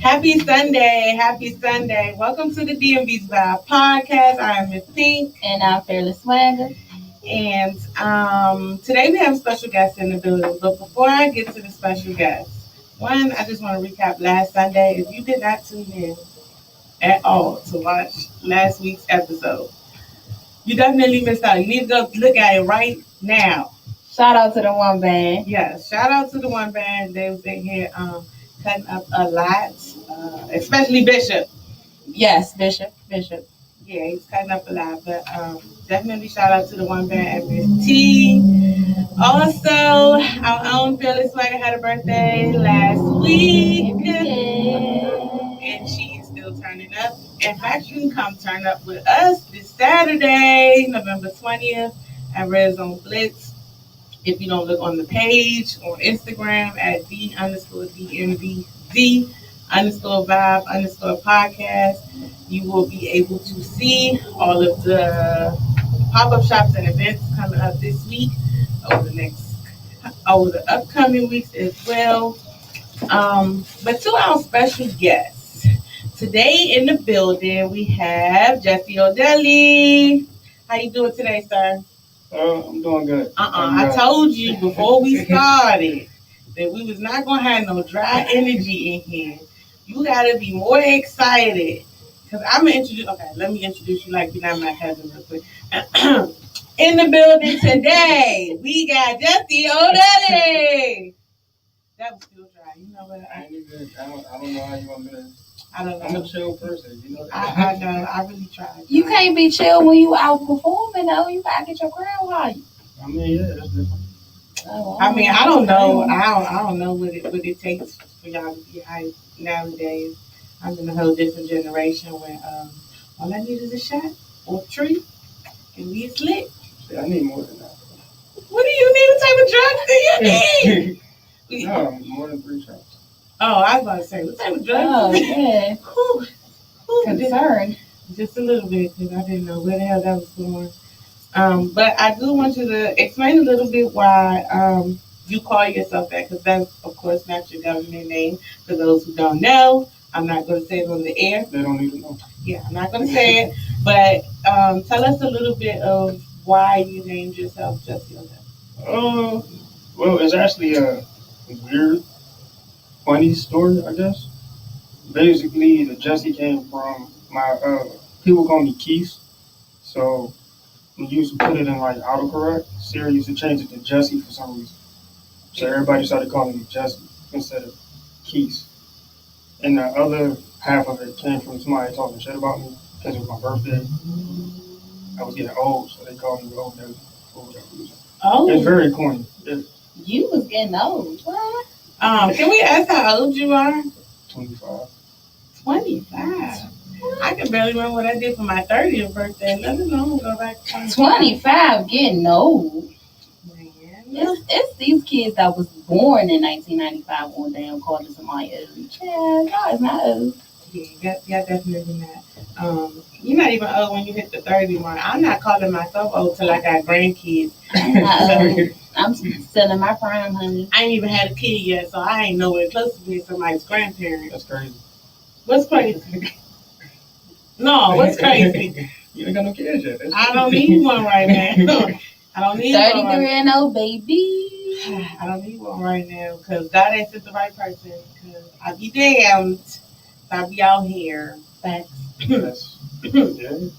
Happy Sunday. Happy Sunday. Welcome to the DMV's Vibe podcast. I am Miss Pink. And I'm Fairly Swagger. And today we have a special guest in the building. But before I get to the special guest, one, I just want to recap last Sunday. If you did not tune in at all to watch last week's episode, you definitely missed out. You need to go look at it right now. Shout out to the one band. Yes, shout out to the one band. They was in here cutting up a lot, especially Bishop. Yes, Bishop. Yeah, he's cutting up a lot, but definitely shout out to the one band and Miss T. Also, our own Phyllis Swagger had a birthday last week, and she is still turning up. In fact, you can come turn up with us this Saturday, November 20th, at Red Zone Blitz. If you don't look on the page on Instagram at the_DMVZ_vibe_podcast, you will be able to see all of the pop-up shops and events coming up this week over the upcoming weeks as well. But to our special guests, today in the building we have Jesse Oldelli. How you doing today, sir? I'm doing good. I told you before we started that we was not gonna have no dry energy in here. You gotta be more excited. Cause I'm gonna introduce. Okay, let me introduce you like you're not my cousin real quick. In the building today, we got Jesse Oldelli. That was still dry. You know what? I don't know how you want me to. I don't know. I'm a chill person, you know that. I know. I really tried. You can't be chill when you out performing, though. You gotta get your crowd right. I mean, yeah, that's different. I don't know. I don't know what it takes for y'all to be hype nowadays. I'm in a whole different generation where all I need is a shot or a treat and we is lit. See, I need more than that. What do you need? What type of drugs do you need? No, more than 3 shots. Oh, I was about to say, what type of drugs? Oh, yeah. Concerned. Just a little bit because I didn't know where the hell that was going. But I do want you to explain a little bit why you call yourself that, because that's, of course, not your government name. For those who don't know, I'm not going to say it on the air. They don't need to know. Yeah, I'm not going to say it. But tell us a little bit of why you named yourself Jesse Oldelli. Well, it's actually a weird, funny story, I guess. Basically, the Jesse came from my, people call me Keith. So, we used to put it in like autocorrect. Siri used to change it to Jesse for some reason. So everybody started calling me Jesse instead of Keith. And the other half of it came from somebody talking shit about me because it was my birthday. I was getting old, so they called me old Nelly for whatever reason. Oh. It's very corny. You was getting old. What? Can we ask how old you are? 25. 25. I can barely remember what I did for my 30th birthday. Let me know. Go back to 25 getting old. Man. It's these kids that was born in 1995 one day and calling somebody old. Child, God is not old. Yeah, definitely not. You're not even old when you hit the 30 mark. I'm not calling myself old till I got grandkids. I'm not old. I'm still in my prime, honey. I ain't even had a kid yet, so I ain't nowhere close to being somebody's grandparent. That's crazy. What's crazy? No, what's crazy? You ain't got no kids yet. I don't need one right now. I don't need 33 one. and old baby. I don't need one right now because God ain't sent the right person. Because I be damned. I be out here. Facts. Yes. Yeah.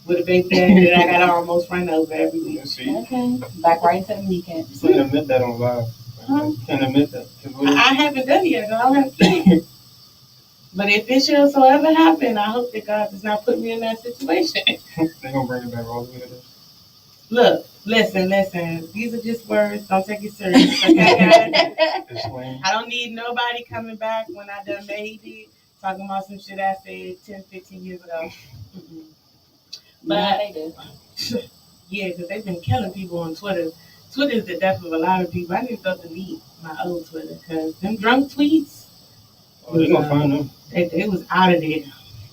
With a baby daddy that I got to almost run over every week. You see? Okay. Back right into the kneecap. You can't admit that on live. You can't admit that. I haven't done it yet. I don't have kids. But if it should so ever happen, I hope that God does not put me in that situation. They're going to bring it back all the way to this. Look, listen. These are just words. Don't take it serious. Okay, guys? I don't need nobody coming back when I done made it, talking about some shit I said 10, 15 years ago. Mm-mm. But, yeah, because they've been killing people on Twitter. Twitter is the death of a lot of people. I need to go delete my old Twitter because them drunk tweets. Oh, they're going to find them. They was out of there.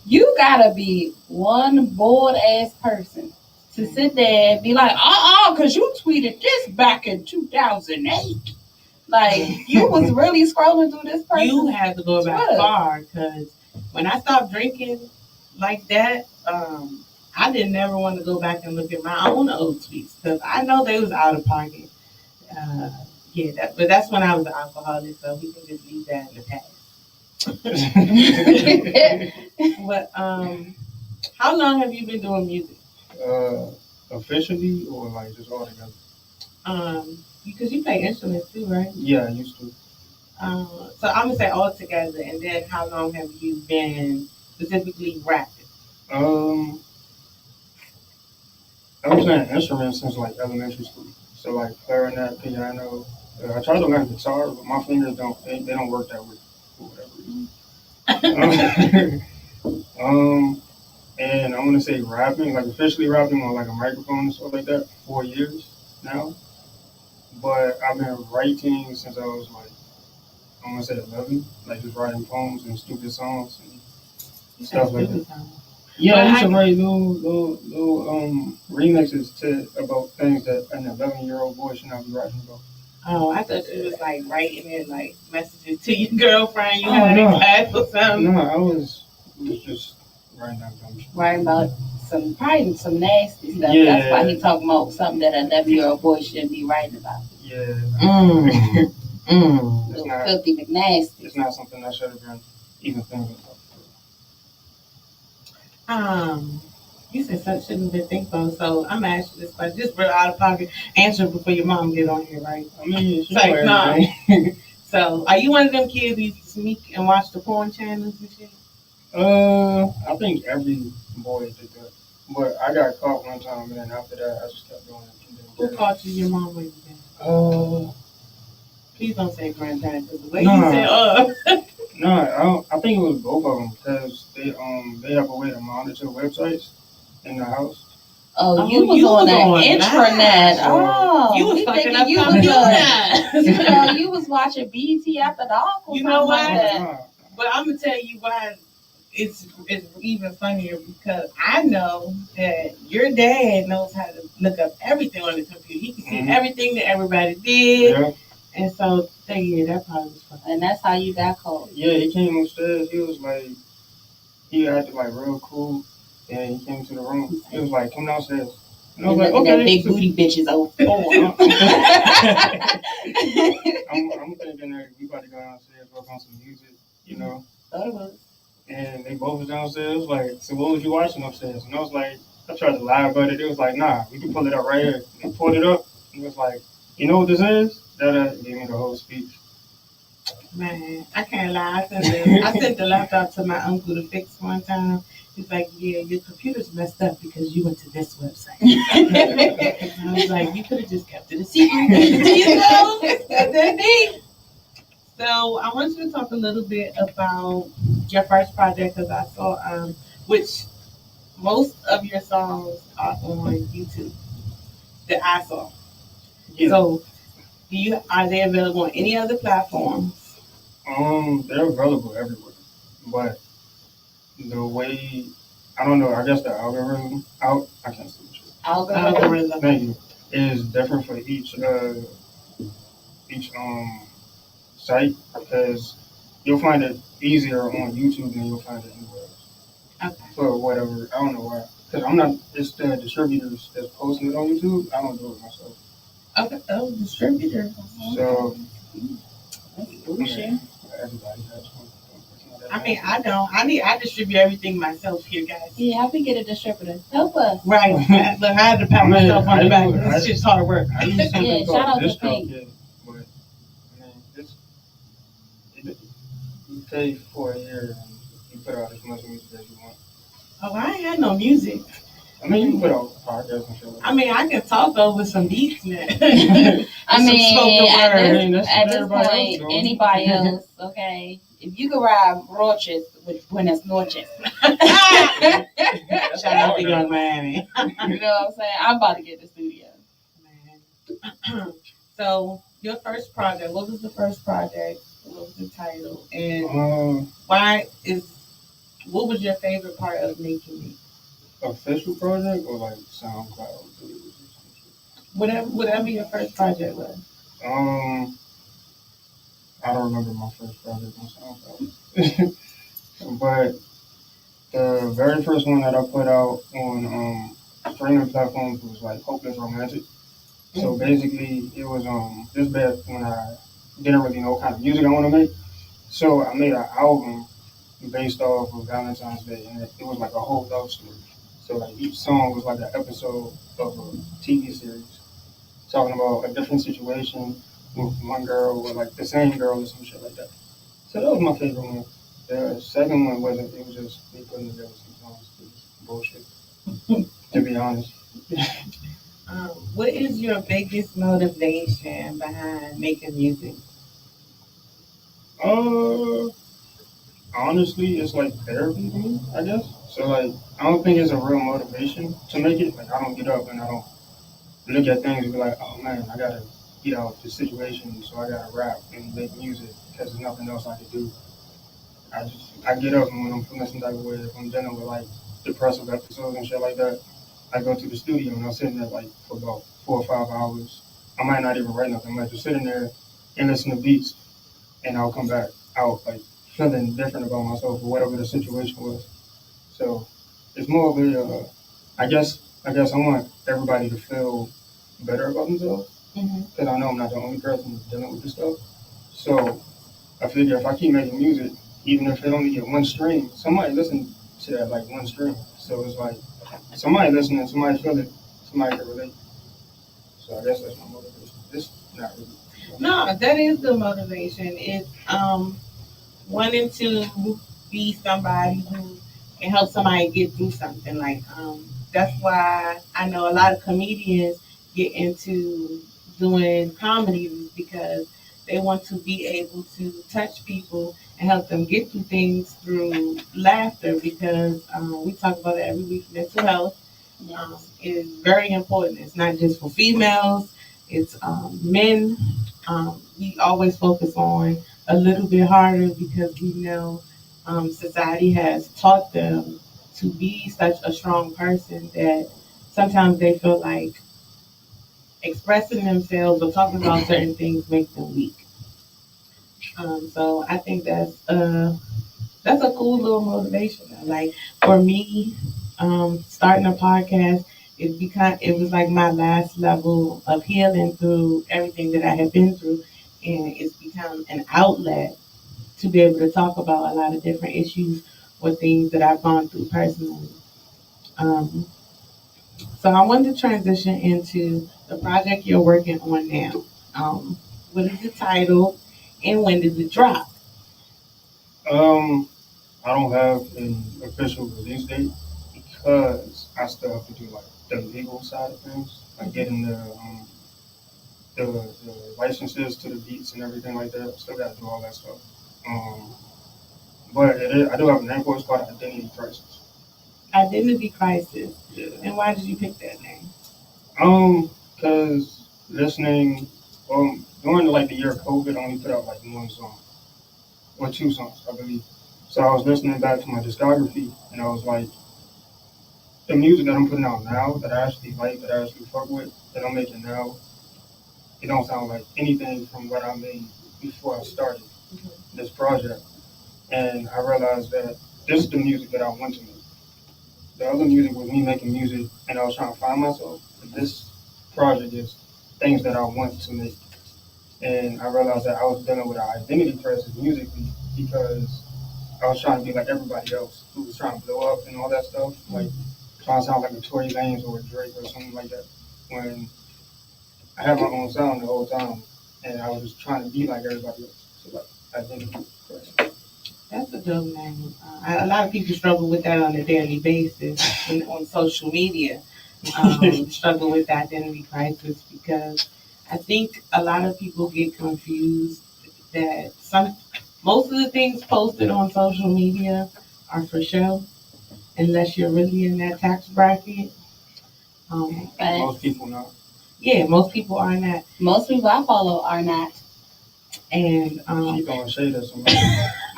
You gotta be one bored ass person to sit there and be like, because you tweeted this back in 2008. Like, you was really scrolling through this person. You had to go back Twitter. far because when I stopped drinking like that, I didn't never want to go back and look at my own old tweets because I know they was out of pocket. Uh, but that's when I was an alcoholic, so we can just leave that in the past. But how long have you been doing music? Officially or like just all together? Because you play instruments too, right? Yeah, I used to. So I'm gonna say all together, and then how long have you been specifically rapping? I've been playing instruments since like elementary school. So like clarinet, piano. I tried to learn guitar, but my fingers they don't work that way for whatever reason. And I'm gonna say rapping, like officially rapping on like a microphone and stuff like that, 4 years now. But I've been writing since I was like, I'm gonna say 11, like just writing poems and stupid songs and stuff like that. Yeah, I used to write little remixes to about things that an 11-year-old boy should not be writing about. Oh, I thought you was like writing it like messages to your girlfriend you had in class or something. No, I was just writing down dumb shit. Writing about probably some nasty stuff. Yeah. That's why he talking about something that an 11-year-old boy shouldn't be writing about. Yeah. It's not filthy McNasty. It's not something I should have been even thinking about. You said something shouldn't have been think about, so I'm asking this question. Just real out of pocket answer before your mom get on here, right? I mean, it's like, nah. So, are you one of them kids who used to sneak and watch the porn channels and shit? I think every boy did that. But I got caught one time, and then after that, I just kept doing it. Who caught you? Your mom or your dad? Please don't say granddad, because the way you said, No, I think it was both of them, because they have a way to monitor websites in the house. Oh, you was on the intranet. Oh, you was fucking up you was watching BET After Dark or you know what? Like that. But I'm gonna tell you why it's even funnier, because I know that your dad knows how to look up everything on the computer. He can see everything that everybody did. Yeah. And so, that probably was fun. And that's how you got caught. Yeah, he came upstairs. He was like, he acted like real cool. And he came to the room. He was like, come downstairs. And I was like, okay. Big booty bitches over. I'm thinking that we about to go downstairs, work on some music, you know. And they both was downstairs. Like, so what was you watching upstairs? And I was like, I tried to lie about it. It was like, nah, we can pull it up right here. They pulled it up. And it was like, you know what this is? That gave me the whole speech. Man, I can't lie. I sent the laptop to my uncle to fix one time. He's like, yeah, your computer's messed up because you went to this website. And I was like, you could have just kept it a secret. That's neat. So I want you to talk a little bit about your first project, because I saw, which most of your songs are on YouTube that I saw. Yeah. So are they available on any other platforms? They're available everywhere, but the way, I don't know, I guess the algorithm, I can't say it. Algorithm. Thank you. Is different for each site, because you'll find it easier on YouTube than you'll find it anywhere else. Okay. For whatever, I don't know why. Because it's the distributors that's posting it on YouTube. I don't do it myself. Okay. Oh, distributor. So, bullshit. Everybody has one. I mean, I don't. I distribute everything myself here, guys. Yeah, how we get a distributor? Help us. Right. Look, I had to pat myself on the back. This shit's hard work. I use something shout out called to Pink. but you pay for a year and you put out as much music as you want. Oh, I ain't had no music. I mean, you can put out podcasts and shit like that. I mean, I can talk over some beats, man. At this point, anybody else, okay? If you could ride Roches with Buenas Noches. Shout out to Young Miami. You know what I'm saying? I'm about to get the studio. Man. So, your first project, what was the first project? What was the title? And what was your favorite part of making it? Official project or like SoundCloud? Whatever your first project was. I don't remember my first project on SoundCloud. But the very first one that I put out on streaming platforms was like Hopeless Romantic. So basically, it was just back when I didn't really know what kind of music I want to make. So I made an album based off of Valentine's Day, and it was like a whole love story. So like each song was like an episode of a TV series talking about a different situation with one girl or like the same girl or some shit like that. So that was my favorite one. The second one wasn't. It was just me putting together some songs. It was bullshit, to be honest. What is your biggest motivation behind making music? Uh, Honestly, it's like therapy to me, I guess. So like, I don't think it's a real motivation to make it. Like, I don't get up and I don't look at things and be like, oh man, I gotta get out this situation, so I gotta rap and make music because there's nothing else I can do. I get up and when I'm feeling some type of way, if I'm dealing with like depressive episodes and shit like that, I go to the studio and I'm sitting there like for about 4 or 5 hours. I might not even write nothing. I might just sit in there and listen to beats, and I'll come back out like feeling different about myself or whatever the situation was. So it's more of a, I guess I want everybody to feel better about themselves because I know I'm not the only person dealing with this stuff. So I figure if I keep making music, even if it only get one stream, somebody listen to that like one stream. So it's like somebody listening, somebody feel it, somebody can relate. So I guess that's my motivation. It's not really. No, that is the motivation. It's wanting to be somebody who can help somebody get through something. Like that's why I know a lot of comedians get into doing comedy because they want to be able to touch people and help them get through things through laughter because we talk about it every week. Mental health is very important. It's not just for females, it's men. We always focus on a little bit harder because we know society has taught them to be such a strong person that sometimes they feel like expressing themselves or talking about certain things make them weak. So I think that's a cool little motivation. Like for me, starting a podcast, it was like my last level of healing through everything that I had been through, and it's become an outlet to be able to talk about a lot of different issues or things that I've gone through personally. Um, so I wanted to transition into the project you're working on now. What is the title, and when did it drop? Um, I don't have an official release date because I still have to do like the legal side of things, like getting the licenses to the beats and everything like that. Still got to do all that stuff. Um, but I do have a name for it. It's called Identity Crisis. Identity Crisis. Yeah. And why did you pick that name? Because listening, during like the year of COVID, I only put out like one song or two songs, I believe. So I was listening back to my discography, and I was like, the music that I'm putting out now, that I actually like, that I actually fuck with, that I'm making now, it don't sound like anything from what I made before I started this project. And I realized that this is the music that I want to make. The other music was me making music, and I was trying to find myself. But this project is things that I want to make. And I realized that I was dealing with an identity crisis musically because I was trying to be like everybody else who was trying to blow up and all that stuff, like trying to sound like a Tory Lanez or a Drake or something like that. When I had my own sound the whole time, and I was just trying to be like everybody else. So like identity crisis. That's a dope name. A lot of people struggle with that on a daily basis on social media. Struggle with the identity crisis because I think a lot of people get confused that most of the things posted on social media are for show, unless you're really in that tax bracket. Most people not. Yeah, most people are not. Most people I follow are not. And She throwing shade at somebody.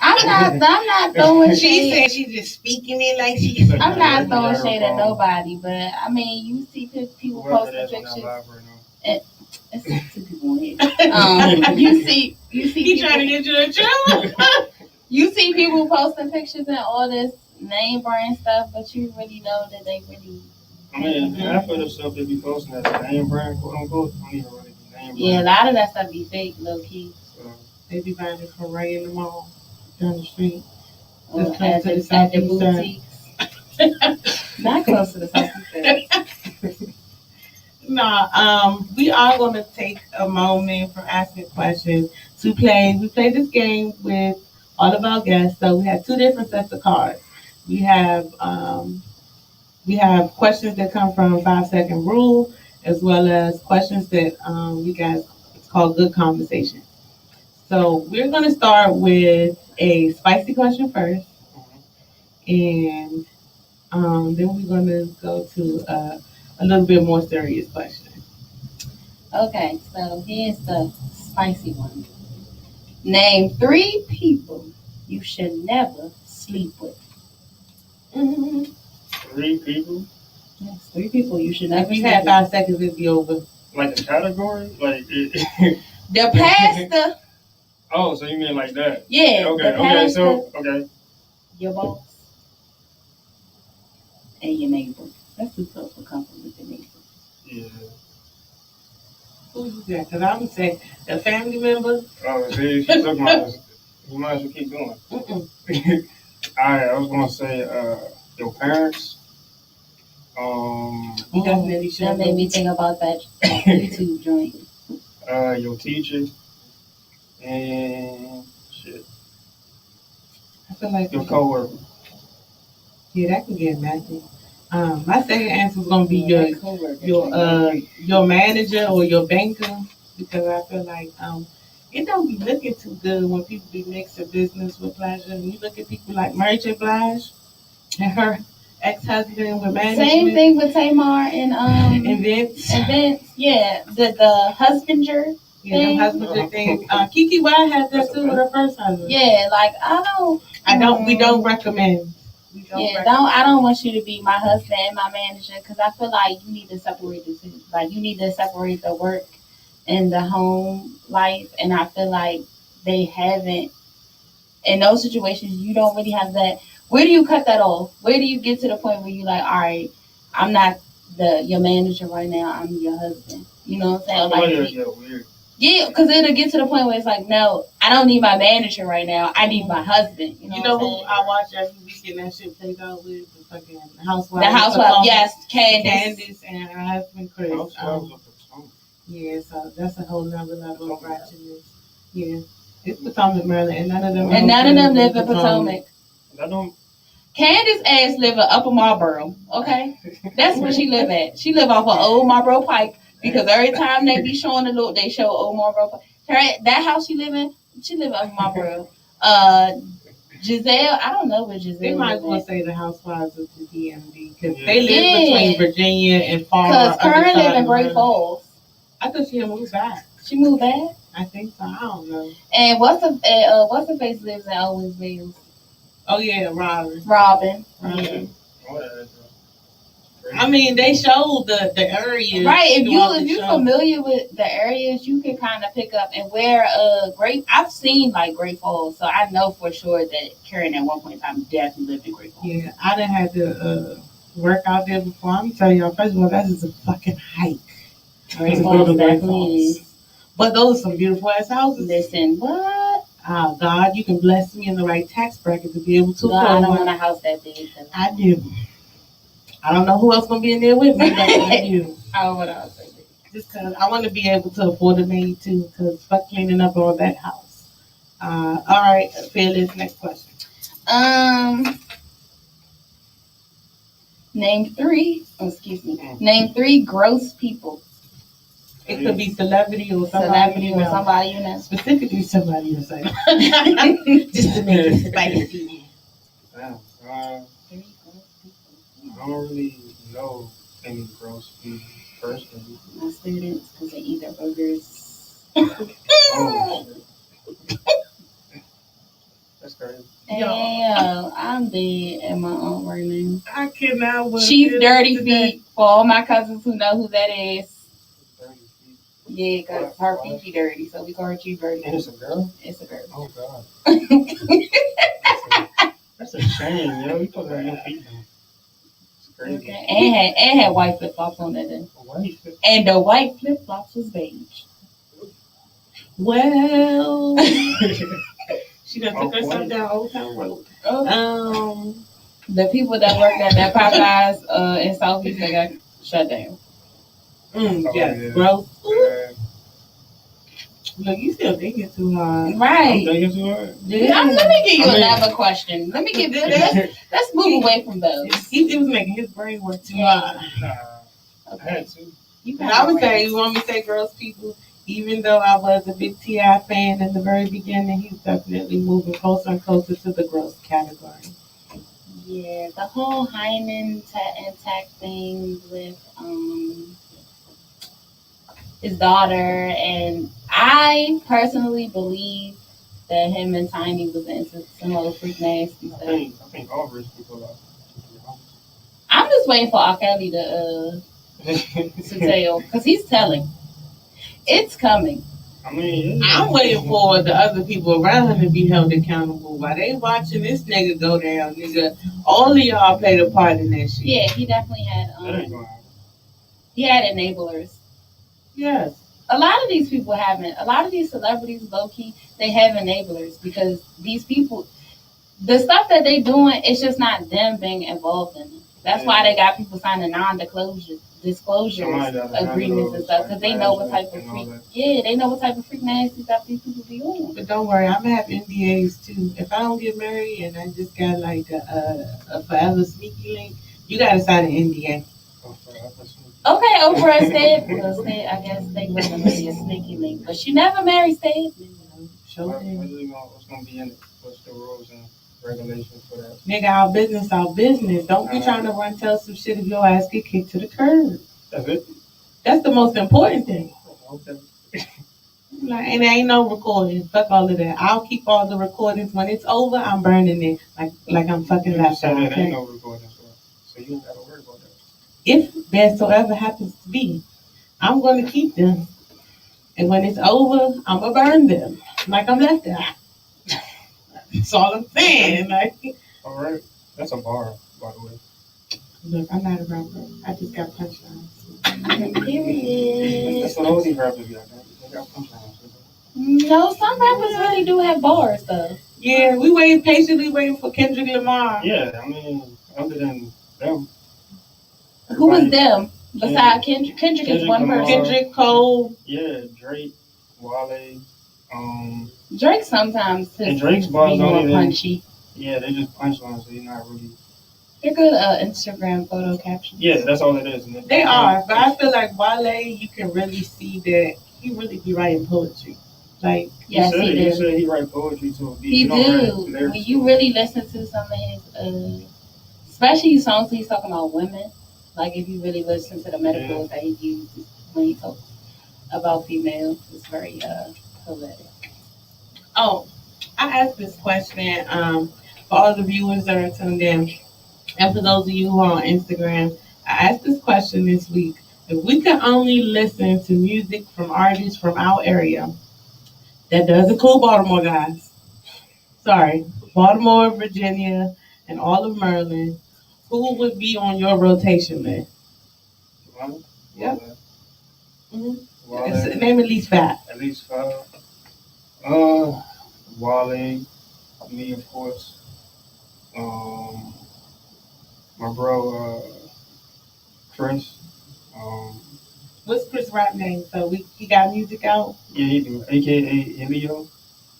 I'm not throwing she shade. said she's just speaking it like she's. I'm not throwing shade at nobody, but I mean, you see people Whoever posting it is on that pictures. live right now. It's 2 people in here. You see He people, trying to get you in trouble. you see people posting pictures and all this name brand stuff, but you really know that they really. I mean, half of the stuff they be posting as a name brand, quote unquote, don't even really be name brand. Yeah, a lot of that stuff be fake, low key. So, They be buying it from right in the mall, down the street. Or Just close at to the the Southeast side. boutiques. Not close to the Southeast side. We are going to take a moment for asking questions to play. We play this game with all of our guests. So we have 2 different sets of cards. We have questions that come from 5-second rule, as well as questions that you guys, it's called good conversation. So we're going to start with a spicy question first, and then we're going to go to a little bit more serious question. Okay, so here's the spicy one. Name 3 people you should never sleep with. 3 people? Yes, 3 people you should never If you sleep had with. 5 seconds, it'd be over. Like a category? Like The pastor. Oh, so you mean like that? Yeah, Okay, the pastor, okay. your boss, and your neighbor. That's too close for comfort with the neighbor. Yeah. Who's that? Because I'm going to say the family member. Oh, see, if you took mine, you might as well keep going. Alright, I was gonna say your parents. You definitely should. That made me think about that YouTube joint. Your teacher, and shit, I feel like your coworker. yeah, that can get messy. My second answer is gonna be coworker. your manager or your banker, because I feel like it don't be looking too good when people be mixing business with pleasure. You look at people like Mary J. Blige and her ex-husband with management. Same thing with Tamar and Vince. And Vince, yeah, the husbanger. Yeah, the husband thing. Kiki White had that too with her first husband. Yeah, like We don't recommend. I don't want you to be my husband and my manager, because I feel like you need to separate the two. Like, you need to separate the work and the home life, and I feel like they haven't. In those situations, you don't really have that. Where do you cut that off? Where do you get to the point where you like, all right, I'm not your manager right now, I'm your husband. You know what I'm saying? Like, weird. Yeah, because it'll get to the point where it's like, no, I don't need my manager right now. I need my husband. You know who I watch every weekend that shit plays out with? The fucking housewife. The housewife, yes, Candace and her husband Chris. Housewives of Potomac. Yeah, so that's a whole nother level of ratchetness. Yeah, it's Potomac, Maryland, and none of them. And none of them live in Potomac. I don't. Candace ass live in Upper Marlboro. Okay, that's where she live at. She live off of Old Marlboro Pike. Because every time they be showing the look, they show Old Marlboro. That house she live in, she live up in Marlboro. Giselle, I don't know where Giselle. They might as well say the housewives of the DMV, because they live between Virginia and Far. Because Karen live in Great Falls. I thought she had moved back. She moved back? I think so. I don't know. And what's the face lives in Owensville? Oh yeah, Robin. Yeah. I mean, they showed the areas. Right. If you're familiar with the areas, you can kind of pick up and where I've seen like Great Falls, so I know for sure that Karen at one point in time definitely lived in Great Falls. Yeah, I done had to work out there before. I'm telling y'all, first of all, that is a fucking hike. Great Falls definitely is. But those are some beautiful ass houses. Listen, what? Oh God, you can bless me in the right tax bracket to be able to. No, I don't want a house that big. I do. I don't know who else gonna be in there with me, but I do. I don't want a house that big. Just because I want to be able to afford a maid too, because fuck cleaning up all that house. All right, Fearless, next question. Name 3. Oh, excuse me. Name 3 gross people. It could be celebrity or somebody you know. Specifically somebody you know. Just to make it spicy. I don't really know any gross people personally. My students, because they eat their burgers. Oh, shit. That's crazy. Yeah, I'm dead at my aunt right now. I cannot. She's Dirty Feet. For all my cousins who know who that is. 30 feet. Yeah, because her feet be dirty, so we call her Cheap Birdie. And it's a girl? It's a girl. Oh, God. That's a shame, yo. You supposed to have your feet done. It's crazy. Okay. And had white flip flops on that day. White flip. And the white flip flops was beige. Well, she done took herself down Old Town Road. The people that worked at that Popeyes in Southeast, they got shut down. Yes, Yeah. gross. Look, you still thinking too hard. Right. I'm thinking too hard. Yeah. Let me give you another question. Let me give you. Let's move away from those. He was making his brain work too hard. Nah. I had to. And I would say, you want me to say girls, people, even though I was a big T.I. fan in the very beginning, he's definitely moving closer and closer to the gross category. Yeah, the whole Hyman and Tack thing with his daughter, and I personally believe that him and Tiny was into some other freak nasty stuff. I think all rich people are. I'm just waiting for R. Kelly to tell, because he's telling. It's coming. I mean, I'm waiting for the other people around him to be held accountable. While they watching this nigga go down, nigga, all of y'all played a part in that shit. Yeah, he definitely had he had enablers. Yes. A lot of these people haven't. A lot of these celebrities, low key, they have enablers because these people, the stuff that they doing, it's just not them being involved in it. That's why they got people signing non-disclosure agreements and stuff, because they know what type of freak. Yeah, they know what type of freak nasty stuff these people be on. But don't worry, I'm gonna have NDAs too. If I don't get married and I just got like a forever sneaky link, you gotta sign an NDA. Okay, Oprah said, I guess they wasn't really a sneaky link, but she never married Stan. What's gonna be in it? What's the rules and regulations for that? Nigga, our business, our business. Don't be trying to run tell some shit if your ass get kicked to the curb. That's it? That's the most important thing. Okay. Like, and there ain't no recording. Fuck all of that. I'll keep all the recordings. When it's over, I'm burning it like I'm fucking laptop. There ain't no recordings, so you don't gotta worry about that. If there so ever happens to be, I'm going to keep them. And when it's over, I'm going to burn them. Like I'm left out. That's all I'm saying. Like, all right. That's a bar, by the way. Look, I'm not a rapper. I just got punchlines. Period. That's what all these rappers got. They got punchlines. No, some rappers really do have bars, though. Yeah, we patiently waiting for Kendrick Lamar. Yeah, I mean, other than them. Who was them? Besides Kendrick? Kendrick is one person. Kendrick, Cole. Yeah, Drake, Wale. Drake sometimes and Drake's bars be more punchy. Yeah, they just punchlines, so you're not really. They're good Instagram photo captions. Yeah, that's all it is. They are, but I feel like Wale, you can really see that he really be writing poetry. Like, yes, he do. You said he write poetry to a beat. He do. When you really listen to some of his, especially songs he's talking about women, like if you really listen to the metaphors that he uses when he talks about females, it's very poetic. Oh, I asked this question for all the viewers that are tuned in, and for those of you who are on Instagram. I asked this question this week: if we could only listen to music from artists from our area, that does include Baltimore, guys. Sorry, Baltimore, Virginia, and all of Maryland, who would be on your rotation list? Yep. Mm-hmm. Name at least 5. At least 5. Wale, me of course. My bro, Chris. What's Chris' rap name? So he got music out? Yeah, he do. AKA Elio.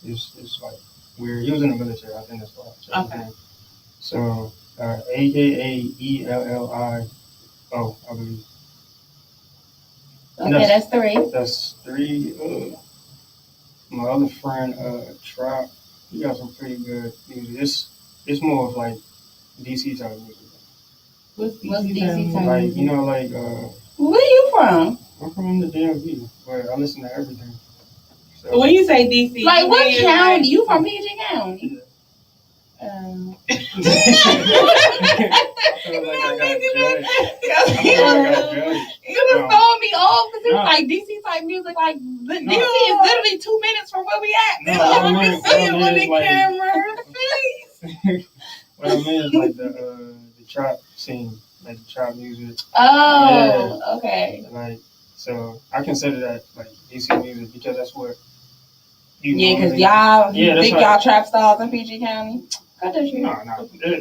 It's like weird. He was in the military. I think that's why. Okay. So AKA ELLIO, I believe. Okay, that's 3. That's 3. My other friend, Trap, he got some pretty good music. It's more of like DC type music. What's DC type like, music? you know, like where you from? I'm from the DMV, but I listen to everything. So when you say DC, like what county? You from PG County? Yeah. I feel like I got judged. You was throwing me off because it was No. like DC type music. Like DC is literally 2 minutes from where we at. No, I what I can mean- see it what I on mean the is like- camera. Face. What I mean is like the trap scene, like the trap music. Oh, okay. Like, so I consider that like DC music because that's what you Yeah, because normally- y'all Yeah, that's think like- y'all trap stars in PG County. Cut that shit. No,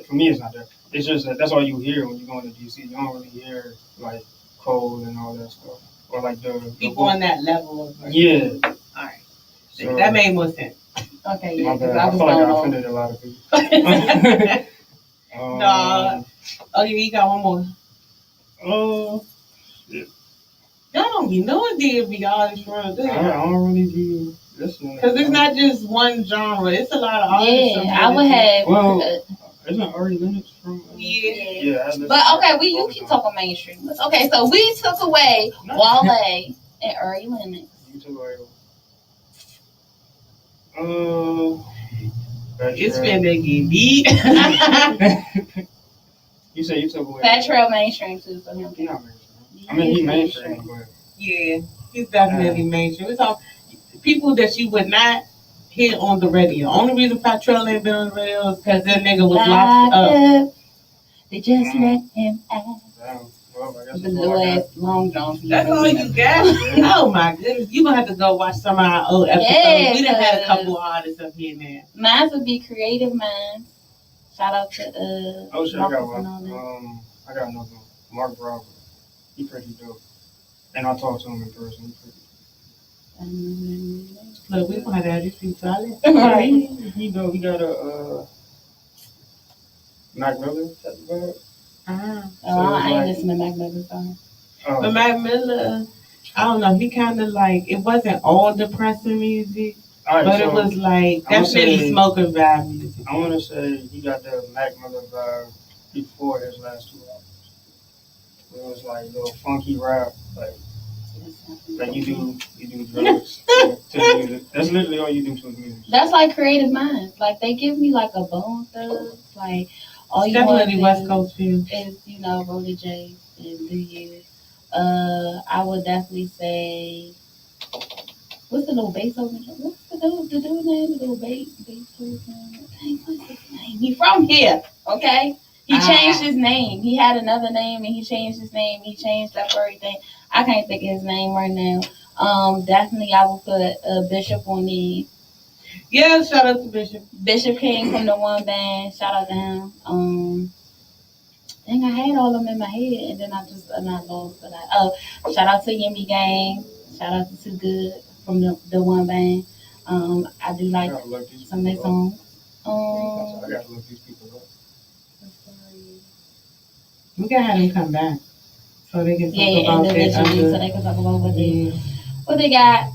for me it's not that. It's just that that's all you hear when you go into DC. You don't really hear like Cole and all that stuff, or like the People on that level. Of Yeah. All right. So, That made more sense. Okay, my yeah, because bad. I I was feel like I going on. offended a lot of people. No. Okay, you got one more. Oh, Y'all don't be knowing DMV artists for real, do I don't really be listening. Because it's not just one genre. It's a lot of artists. Yeah, I would have. Well, isn't Ari Lennox from? Yeah. Yeah. I listen But to okay, her you all the keep time. talking mainstream. Okay, so we took away Wale and Ari Lennox. You took away. It's finna get deep. You said you took away. Fat Trail mainstream too for him. He not mainstream. I mean, he mainstream, but Yeah, he's definitely mainstream. It's all people that you would not hear on the radio. Only reason Fat Trail ain't been on the radio is because that nigga was locked up. They just let him out. damn. Well, I guess The that's little all I got. ass long johns. That's all you got? Oh my goodness. You're going to have to go watch some of our old episodes. Yeah, We done had a because- couple of artists up here now. Mine would be Creative Minds. Shout out to Oh shit, I got Marcus and all one. that. I got another one. Mark Bravo. He pretty dope. And I talked to him in person. He pretty. I don't know who that is. Look, we going to have these people solid. Right. He dope. He got a Mac Miller type of vibe. Ah. Oh, I ain't like- listening to Mac Miller song. But Mac Miller, I don't know, he kind of like, it wasn't all depressing music, all right, but so it was like I'ma definitely say- smoking vibe music. I want to say he got the Mac Miller vibe before his last two albums. It was like little funky rap, like you do drugs to the music. That's literally all you do to the music. That's like Creative Minds. Like they give me like a Bone Thugs. Like all you Definitely want West to Coast feel. is Roller J and Do You. I would definitely say what's the little bass over there? What's the dude name? The little bass person. Dang, what's his name? He from here, okay? He changed his name. He had another name and he changed his name. He changed up everything. I can't think of his name right now. Definitely I would put Bishop on the Yeah, shout out to Bishop. Bishop King from the one band. Shout out to him. Dang, I had all of them in my head, and then I lost. But shout out to Yimmy Gang. Shout out to Too Good from the one band. I do like gotta look these some of their people up. songs. I gotta look these people up. We gotta have them come back so they can talk Yeah, about their individually, so other. they can talk about Yeah. what they got.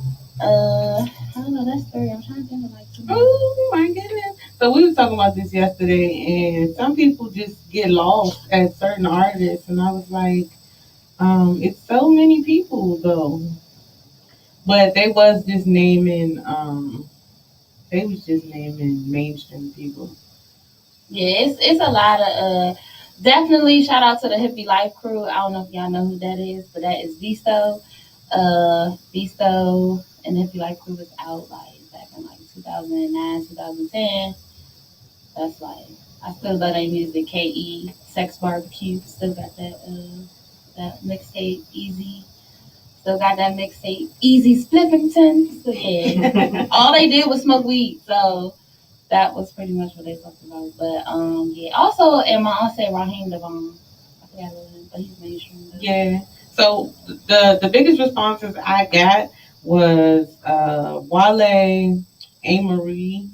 I don't know. That's 3. I'm trying to think of like 2 more. Oh my goodness. So we were talking about this yesterday, and some people just get lost at certain artists, and I was like, it's so many people though. But they was just naming mainstream people. Yeah, it's a lot of definitely shout out to the Hippie Life crew. I don't know if y'all know who that is, but that is Visto. Visto and the Hippie Life crew was out like back in like 2009, 2010. That's like I still love their music. KE, Sex Barbecue, still got that mixtape Easy. Still got that mixtape Easy Spliffington. So yeah. All they did was smoke weed, so that was pretty much what they talked about. But yeah. Also, and my aunt said Raheem Devon. I forgot his name, but he's mainstream. Yeah. So the biggest responses I got was Wale, A-Marie.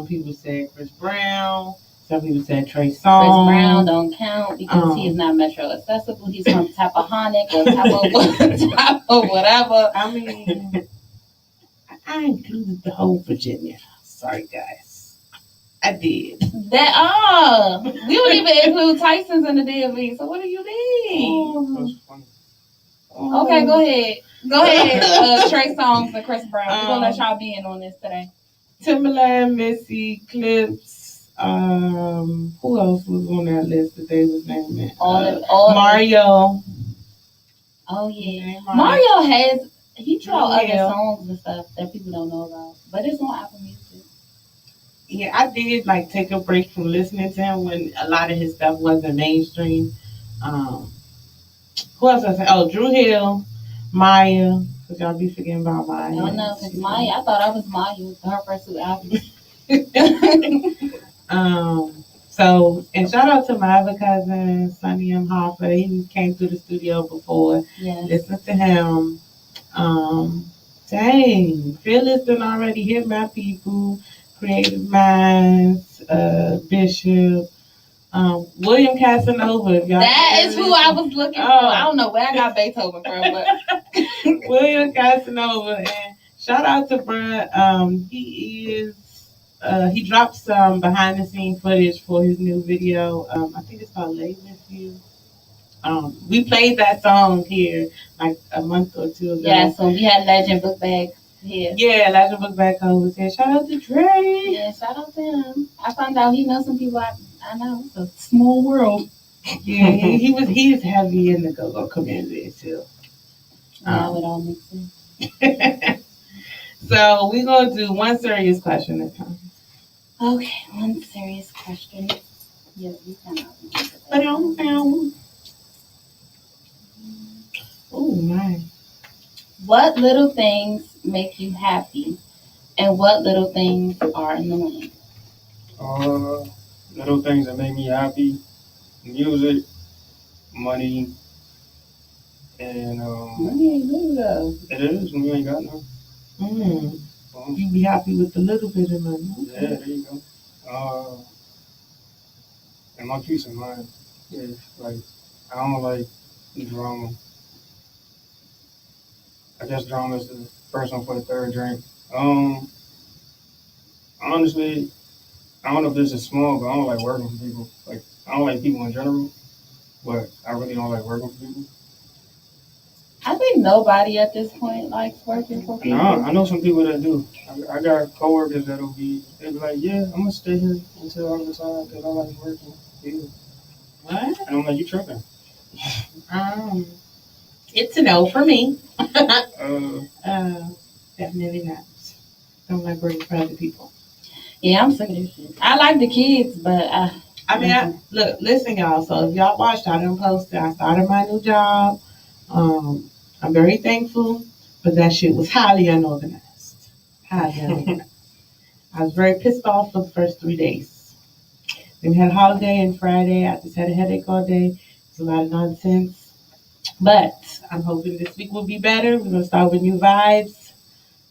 People said Chris Brown. Some people said Trey Chris Songz. Brown don't count because he is not metro accessible. He's from Tappahannock or Top of whatever. I mean, I included the whole Virginia. Sorry, guys. I did. We don't even include Tyson's in the DMV. So what do you mean? That's funny. Okay, go ahead. Go ahead. Trey Songz and Chris Brown. We're gonna let y'all be in on this today. Timberland, Missy, Clips. Who else was on that list that they was naming? All Mario. Oh yeah. Name Mario he draw other Yeah. songs and stuff that people don't know about. But it's on Apple Music. Yeah, I did like take a break from listening to him when a lot of his stuff wasn't mainstream. Who else I say? Oh, Drew Hill, Maya. Cause y'all be forgetting about Maya. I don't know, cause Maya, I thought I was Maya. Her first two albums. So, and shout out to my other cousin, Sonny M. Hoffa. He came through the studio before. Yeah. Listen to him. Dang, Phyllis done already hit my people. Creative Minds, Bishop, William Casanova. If y'all that is who I was looking for. I don't know where I got Beethoven from, but William Casanova. And shout out to Bruh. He dropped some behind the scene footage for his new video. I think it's called Late With You. We played that song here like a month or two ago. Yeah, so we had Legend Book Bag here. Yeah, Legend Book Bag was here. Shout out to Dre. Yeah, shout out to him. I found out he knows some people I know. It's a small world. Yeah, he's heavy in the go-go community too. Now it all makes sense. So we're gonna do one serious question at a time. Okay, one serious question. Yeah, you kind of. Oh my. What little things make you happy, and what little things are annoying? Little things that make me happy: music, money, and Money ain't good though. it is when you ain't got none. You be happy with a little bit of money. Okay. Yeah, there you go. And my peace of mind. Yeah, like I don't like drama. I guess drama is the first one for the third drink. Honestly, I don't know if this is small, but I don't like working for people. Like I don't like people in general, but I really don't like working for people. I think nobody at this point likes working for people. No, I know some people that do. I got coworkers they'll be like, yeah, I'm gonna stay here until I retire because I like working. Yeah. What? And I'm like, you tripping? It's a no for me. Definitely not. Don't like working for other people. Yeah, I'm sick of this shit. I like the kids, but listen, y'all. So if y'all watched, I done posted. I started my new job. I'm very thankful, but that shit was highly unorganized. Highly unorganized. I was very pissed off for the first 3 days. Then we had a holiday and Friday. I just had a headache all day. It's a lot of nonsense. But I'm hoping this week will be better. We're going to start with new vibes.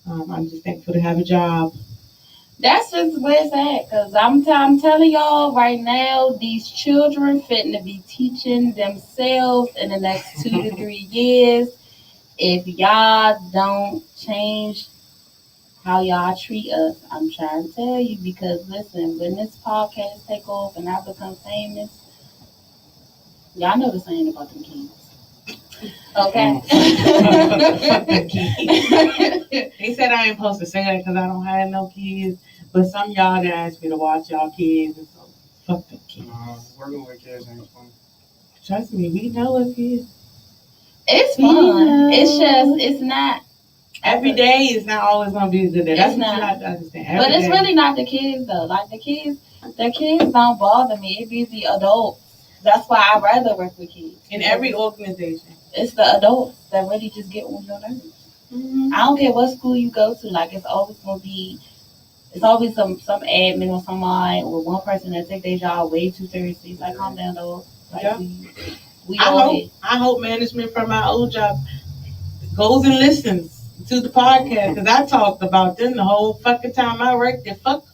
I'm just thankful to have a job. That's just where it's at. Because I'm telling y'all right now, these children fitting to be teaching themselves in the next 2 to 3 years. If y'all don't change how y'all treat us, I'm trying to tell you. Because listen, when this podcast take off and I become famous, y'all know the saying about them kids. Okay. They said I ain't supposed to say that because I don't have no kids. But some y'all that asked me to watch y'all kids, and so fuck them kids. Working with kids ain't fun. Trust me, we know what kids. It's fun. It's not. Every day is not always gonna be a good day. That's It's what you not. have to understand. But it's really not the kids though. Like the kids don't bother me. It be the adults. That's why I'd rather work with kids. In every organization. It's the adults that really just get on your nerves. Mm-hmm. I don't care what school you go to. Like it's always some admin or somebody or one person that take their job way too seriously. It's like, calm down, though. Like, yeah. I hope management from my old job goes and listens to the podcast because I talked about them the whole fucking time I worked there. Fuck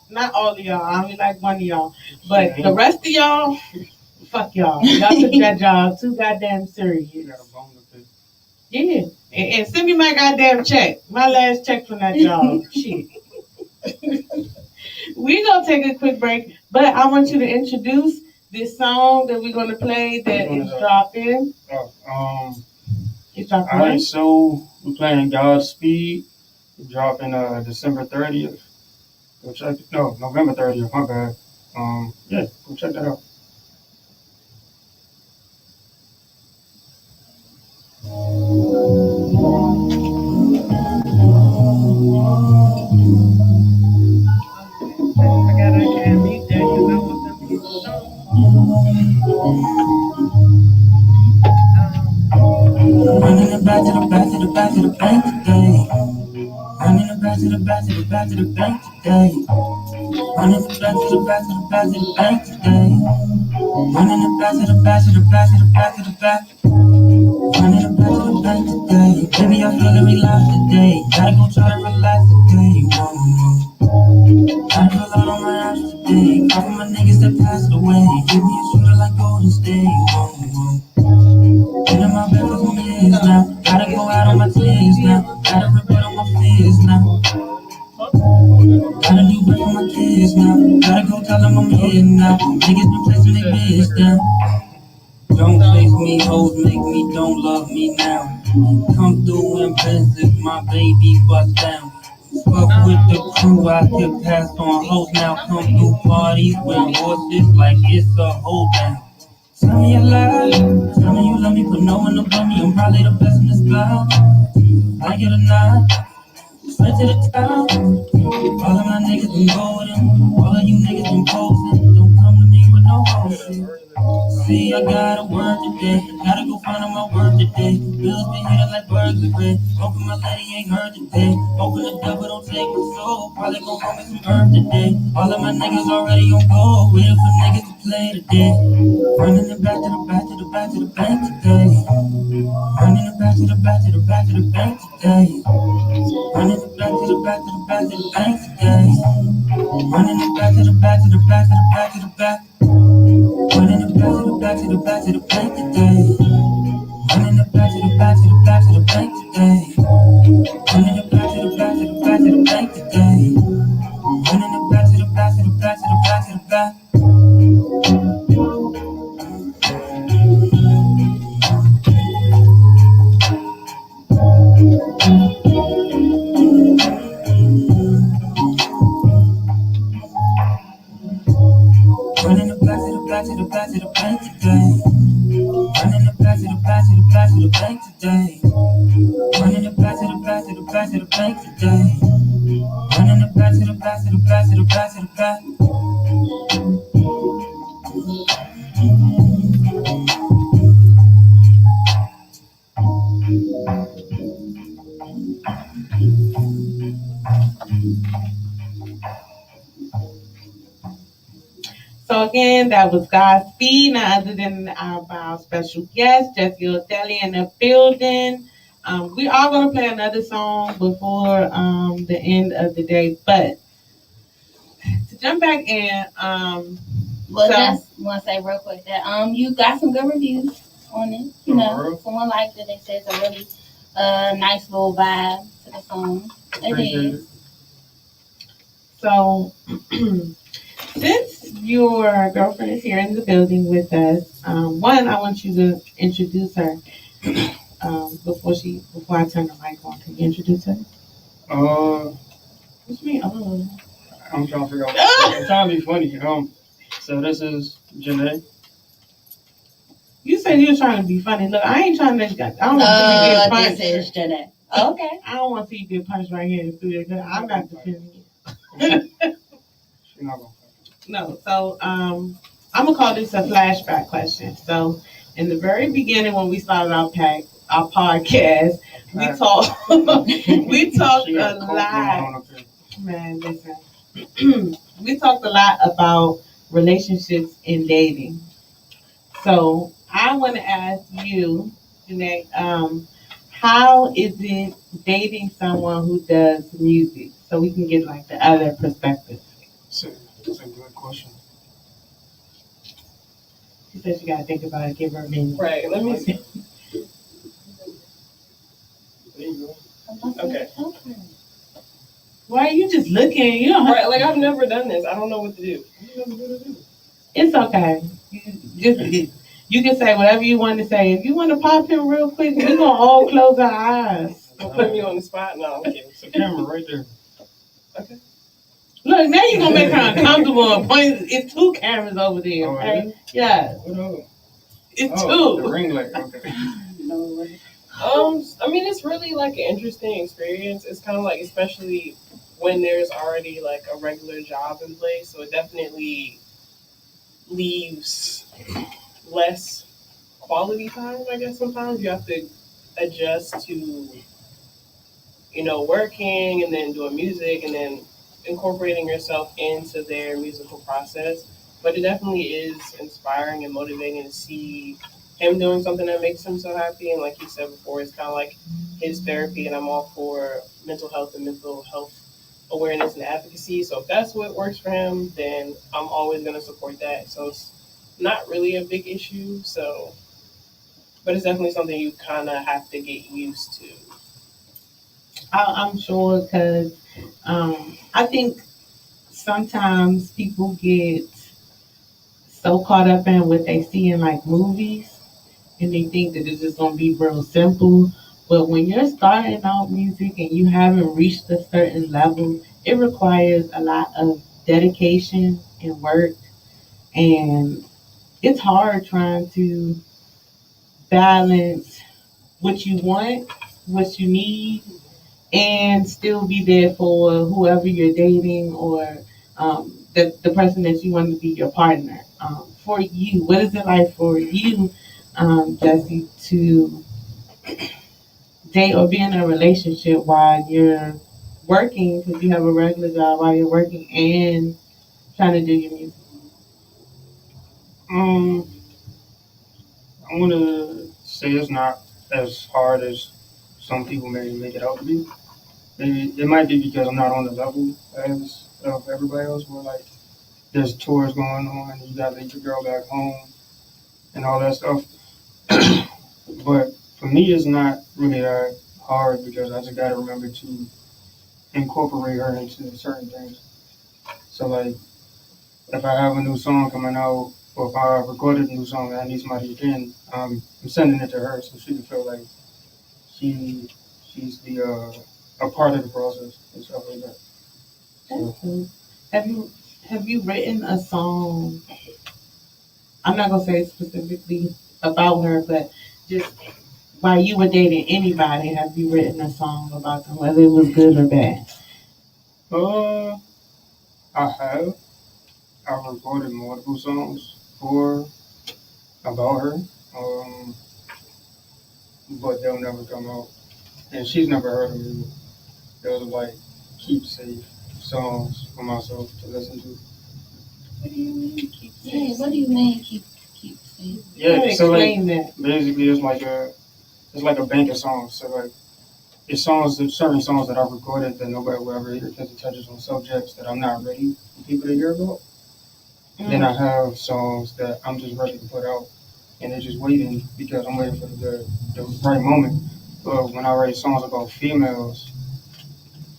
not all of y'all. I only like one of y'all, but the rest of y'all. Fuck y'all. Y'all took that job too goddamn serious. Yeah. And send me my goddamn check. My last check from that job. Shit. We're going to take a quick break, but I want you to introduce this song that we're going to play that is dropping. It's dropping. All right, so we're playing Godspeed. Dropping December 30th. November 30th, my bad. Go check that out. back to the bank today. Running it back to the back to the back to the bank today. Running it back to the back to the back to the bank today. Running it back to the back to the back to the back to the back. Running it back to the bank today. Baby, I feel every laugh today. Gotta go try to relax today. Gotta feel out on my ass today. Call for my niggas that passed away. Give me a shooter like Golden State. Been in my bed for some years now. Gotta go out on my tears now. Gotta report on my fears now. Gotta do better for my kids now. Gotta go tell them I'm here now. Niggas been placing their bitch down. Don't face me, hoes make me, don't love me now. Come through and visit my baby bust down. Fuck with the crew, I can pass on hoes now. Come through parties with horses like it's a hold down. Tell me you lie, tell me you love me, but no one above me. I'm probably the best in this block. I get a nod, straight to the top. All of my niggas been golden, all of you niggas been posing. Don't come to me with no bullshit. See, I gotta work today, gotta go find out my work today. Bills been hitting like burglary. Hoping my lady ain't heard today. Hoping the devil don't take my soul. Probably gon' call me some earth today. All of my niggas already on go, waiting for niggas to play today. Running it back to the back to the back to the bank today. Running it back to the back to the back to the bank today. Running it back to the back to the back to the bank today. Running it back to the back to the back to the back to the back. Running it back to the back to the back to the bank today. Running it back to the back to the back to the bank today. Running it back to the back to the back to the bank today. Running it back to the back to the back to the back to the back. Running it back to the back to the back to the bank today. Running it back to the back to the back to the bank today. Running it back to the back to the back to the bank today. Running it back to the back to the back to the back to the back. So again, that was Godspeed, none other than our special guest, Jesse Oldelli in the building. We are going to play another song before the end of the day, but to jump back in, Well, just want to say real quick that you got some good reviews on it. You know, someone liked it. They said it's a really nice little vibe to the song. It is. So, since your girlfriend is here in the building with us, one, I want you to introduce her before I turn the mic on. Can you introduce her? What's me? Oh. I'm trying to figure out. I'm trying to be funny. So this is Janae. You said you were trying to be funny. Look, I ain't trying to. I don't want to see you get punched. This is Janae. Okay. I don't want to see you get punched right here in the studio because I'm not defending you. She's not gonna. No. So I'm gonna call this a flashback question. So in the very beginning, when we started our podcast, we talked a lot. Man, listen. We talked a lot about relationships and dating. So I want to ask you, Janae, how is it dating someone who does music? So we can get like the other perspective. That's a good question. She said she got to think about it. Give her a minute. Right. Let me see. There you go. Okay. Why are you just looking? You don't have Right. Like I've never done this. I don't know what to do. It's okay. You can say whatever you want to say. If you want to pop him real quick, we're gonna all close our eyes. Don't put me on the spot. No, I'm kidding. It's a camera right there. Okay. Look, now you're gonna make her uncomfortable and point. It's two cameras over there. Oh, Okay? Yeah. It's two. The ring light. Okay. I mean, it's really like an interesting experience. It's kind of like, especially when there's already like a regular job in place, so it definitely leaves less quality time. I guess sometimes you have to adjust to working and then doing music and then incorporating yourself into their musical process. But it definitely is inspiring and motivating to see him doing something that makes him so happy. And like you said before, it's kind of like his therapy, and I'm all for mental health and mental health awareness and advocacy. So if that's what works for him, then I'm always going to support that. So it's not really a big issue. So, but it's definitely something you kind of have to get used to. I'm sure because I think sometimes people get so caught up in what they see in like movies and they think that it's just gonna be real simple. But when you're starting out music and you haven't reached a certain level, it requires a lot of dedication and work, and it's hard trying to balance what you want, what you need, and still be there for whoever you're dating or the person that you want to be your partner. For you, what is it like for you, Jesse, to date or be in a relationship while you're working, because you have a regular job while you're working and trying to do your music? Um, I want to say it's not as hard as some people may make it out to be. Maybe it might be because I'm not on the level as of everybody else. Where like there's tours going on, and you got to leave your girl back home and all that stuff. But for me, it's not really that hard because I just got to remember to incorporate her into certain things. So like if I have a new song coming out, or if I recorded a new song and I need somebody again, I'm sending it to her so she can feel like she she's the a part of the process and stuff like that. So, That's cool. Have you have you written a song? I'm not gonna say specifically about her, but just while you were dating anybody, have you written a song about them, whether it was good or bad? uh, I have. I've recorded multiple songs for about her, um, but they'll never come out. And she's never heard of me. Those are like keepsake songs for myself to listen to. What do you mean keep Yeah, saying? what do you mean keep saying? Yeah, so like Explain that. basically it's like a bank of songs. So like it's songs, there's certain songs that I've recorded that nobody will ever hear because it touches on subjects that I'm not ready for people to hear about. Then I have songs that I'm just ready to put out, and they're just waiting because I'm waiting for the right moment. But when I write songs about females,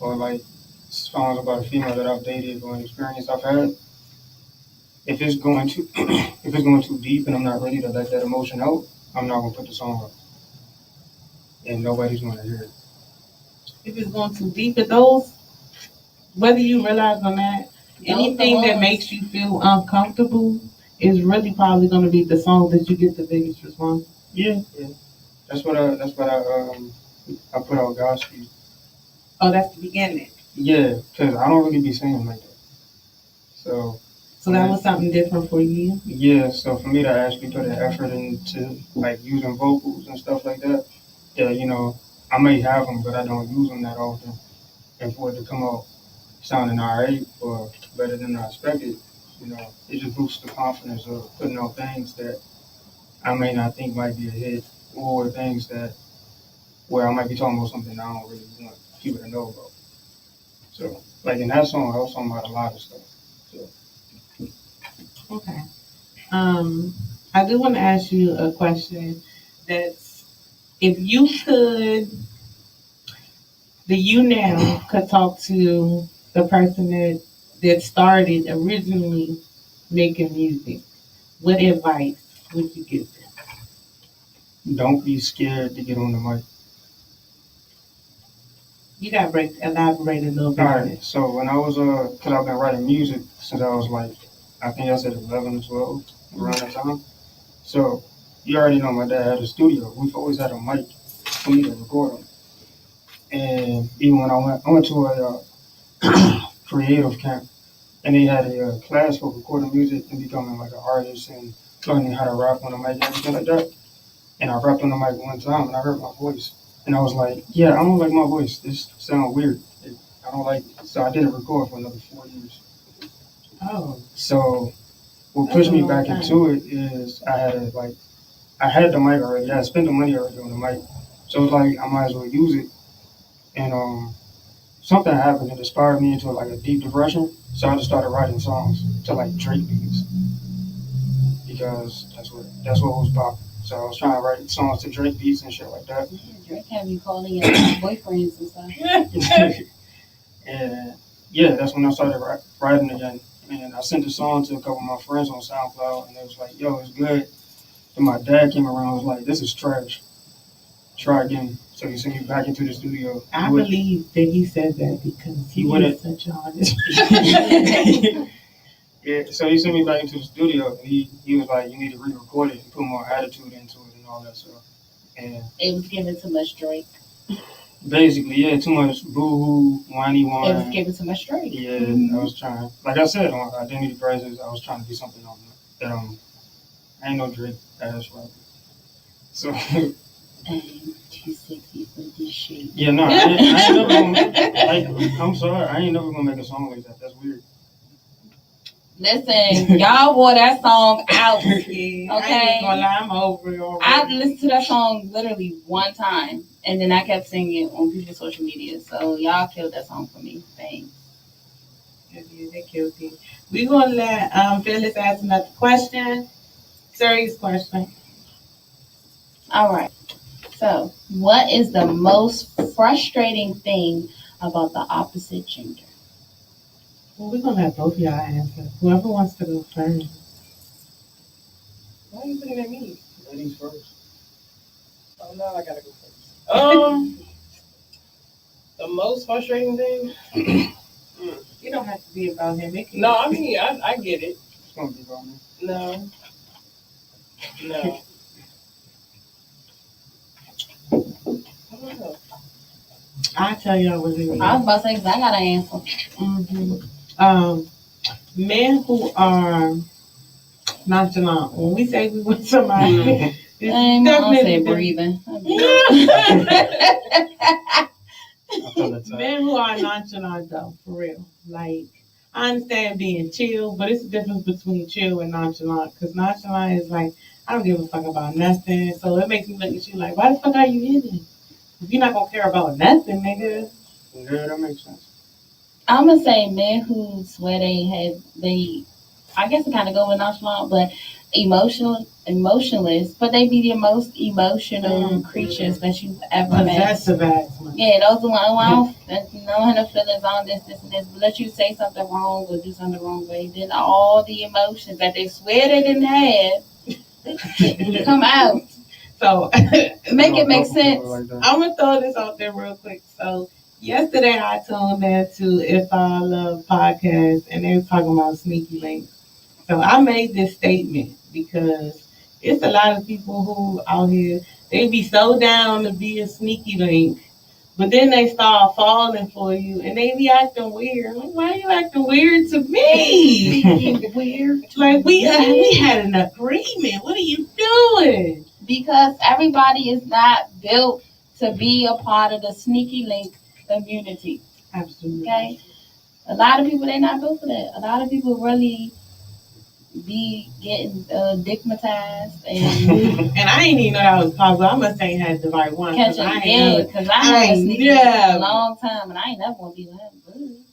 or like songs about a female that I've dated or an experience I've had, if it's going too if it's going too deep and I'm not ready to let that emotion out, I'm not gonna put the song up, and nobody's gonna hear it. If it's going too deep, but those, whether you realize or not, anything that makes you feel uncomfortable is really probably going to be the song that you get the biggest response. Yeah, yeah. That's what I put out gospel. Oh, that's the beginning. Yeah, because I don't really be singing like that. So So that was something different for you. yeah, so for me to actually put an effort into like using vocals and stuff like that, yeah, I may have them, but I don't use them that often. And for it to come out sounding alright or better than I expected, it just boosts the confidence of putting out things that I may not think might be a hit, or things that where I might be talking about something I don't really want people to know about. So like in that song, I was talking about a lot of stuff. So Okay. I do want to ask you a question. That's, if you could, the you now could talk to the person that started originally making music, what advice would you give them? don't be scared to get on the mic. You got to elaborate a little bit All on right. it. So when I was cause I've been writing music since I was like, I think I said 11, 12, around that time. So you already know my dad had a studio. We've always had a mic for me to record on. And even when I went to a creative camp, and they had a class for recording music and becoming like an artist and learning how to rap on the mic and everything like that. And I rapped on the mic one time, and I heard my voice, And I was like, yeah, I don't like my voice. This sounds weird. I don't like it. So I didn't record for another 4 years. Oh. So what pushed me back into it is I had the mic already. I had spent the money already on the mic. So it was like I might as well use it. And something happened that inspired me into like a deep depression. So I just started writing songs to like Drake beats because that's what was popping. So I was trying to write songs to Drake beats and shit like that. Yeah, Drake have you calling your boyfriends and stuff. And yeah, that's when I started writing again. And I sent the song to a couple of my friends on SoundCloud, and they was like, yo, it's good. And my dad came around and was like, this is trash. Try again. So he sent me back into the studio. I believe that he said that because he is such an artist. Yeah, so he sent me back into the studio, and he was like, you need to re-record it and put more attitude into it and all that stuff. And it was giving too much Drake. Basically, yeah, too much boo-hoo, whiny wine. It was giving too much Drake. Yeah, I was trying, like I said, on Identity Crisis, I was trying to be something else. That I ain't no Drake ass rapper. So. I'm too sexy for this shit. Yeah, no, I ain't never gonna, I'm sorry, I ain't never gonna make a song like that. That's weird. Listen, y'all wore that song out. Okay. I ain't gonna lie, I'm over it already. I listened to that song literally one time, and then I kept singing it on people's social media. So y'all killed that song for me. Thanks. Yeah, they killed it. We gonna let Phyllis ask another question. Serious question. All right. So, what is the most frustrating thing about the opposite gender? Well, we're gonna let both of y'all answer. Whoever wants to go first. Why are you looking at me? Ladies first. Oh no, I gotta go first. The most frustrating thing. You don't have to be about him. No, I mean I get it. It's gonna be about me. No. I don't know. I'll tell y'all what it is. I was about to say, 'cause I got an answer. Mm-hmm. Men who are nonchalant. When we say we want somebody, I'm definitely breathing. Men who are nonchalant, though, for real. Like, I understand being chill, but it's the difference between chill and nonchalant. Because nonchalant is like, I don't give a fuck about nothing. So it makes me look at you like, why the fuck are you in it? If you're not gonna care about nothing, nigga. Yeah, that makes sense. I'm gonna say men who swear I guess it kind of go with nonchalant, but emotionless, but they be the most emotional creatures that you've ever met. Possessive ass. Yeah, those are one. No no feelings on this, and this. But let you say something wrong or do something the wrong way, then all the emotions that they swear they didn't have come out. So make it make sense. I'm gonna throw this out there real quick. So yesterday I tuned in to If I Love podcast, and they were talking about sneaky links. So I made this statement because it's a lot of people who out here, they be so down to be a sneaky link, but then they start falling for you and they be acting weird. Like, why are you acting weird to me? Weird. Like we had an agreement. What are you doing? Because everybody is not built to be a part of the sneaky link community. Absolutely. Okay? A lot of people, they're not built for that. A lot of people really be getting digmatized and I ain't even know that was possible. I must say had the right one. Because I had a sneaky link for a long time and I ain't never gonna be with him.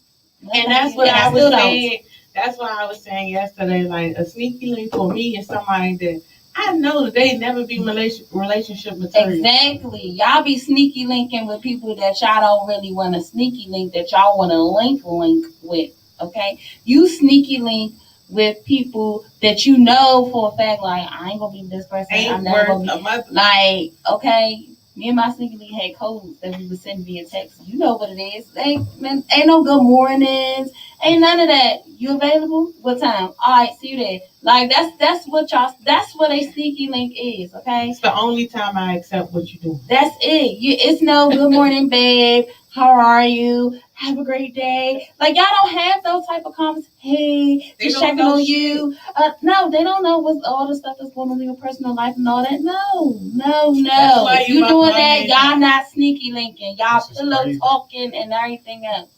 And that's what I was saying. That's what I was saying yesterday. Like a sneaky link for me is somebody that I know that they never be relationship material. Exactly. Y'all be sneaky linking with people that y'all don't really want to sneaky link, that y'all want to link with. Okay? You sneaky link with people that you know for a fact, like, I ain't gonna be with this person. I'm never gonna be. Like, okay, me and my sneaky link had codes that we would send via text. You know what it is. Ain't no good mornings. Ain't none of that. You available? What time? All right, see you there. Like that's what a sneaky link is. Okay. It's the only time I accept what you do. That's it. It's no good morning, babe. How are you? have a great day. Like, y'all don't have those type of comments. Hey, They just don't checking know on shit. you. No, they don't know what's all the stuff that's going on in your personal life and all that. No. That's why If you you must doing not that, be- y'all not sneaky linking. Y'all This is pillow crazy. talking and everything else.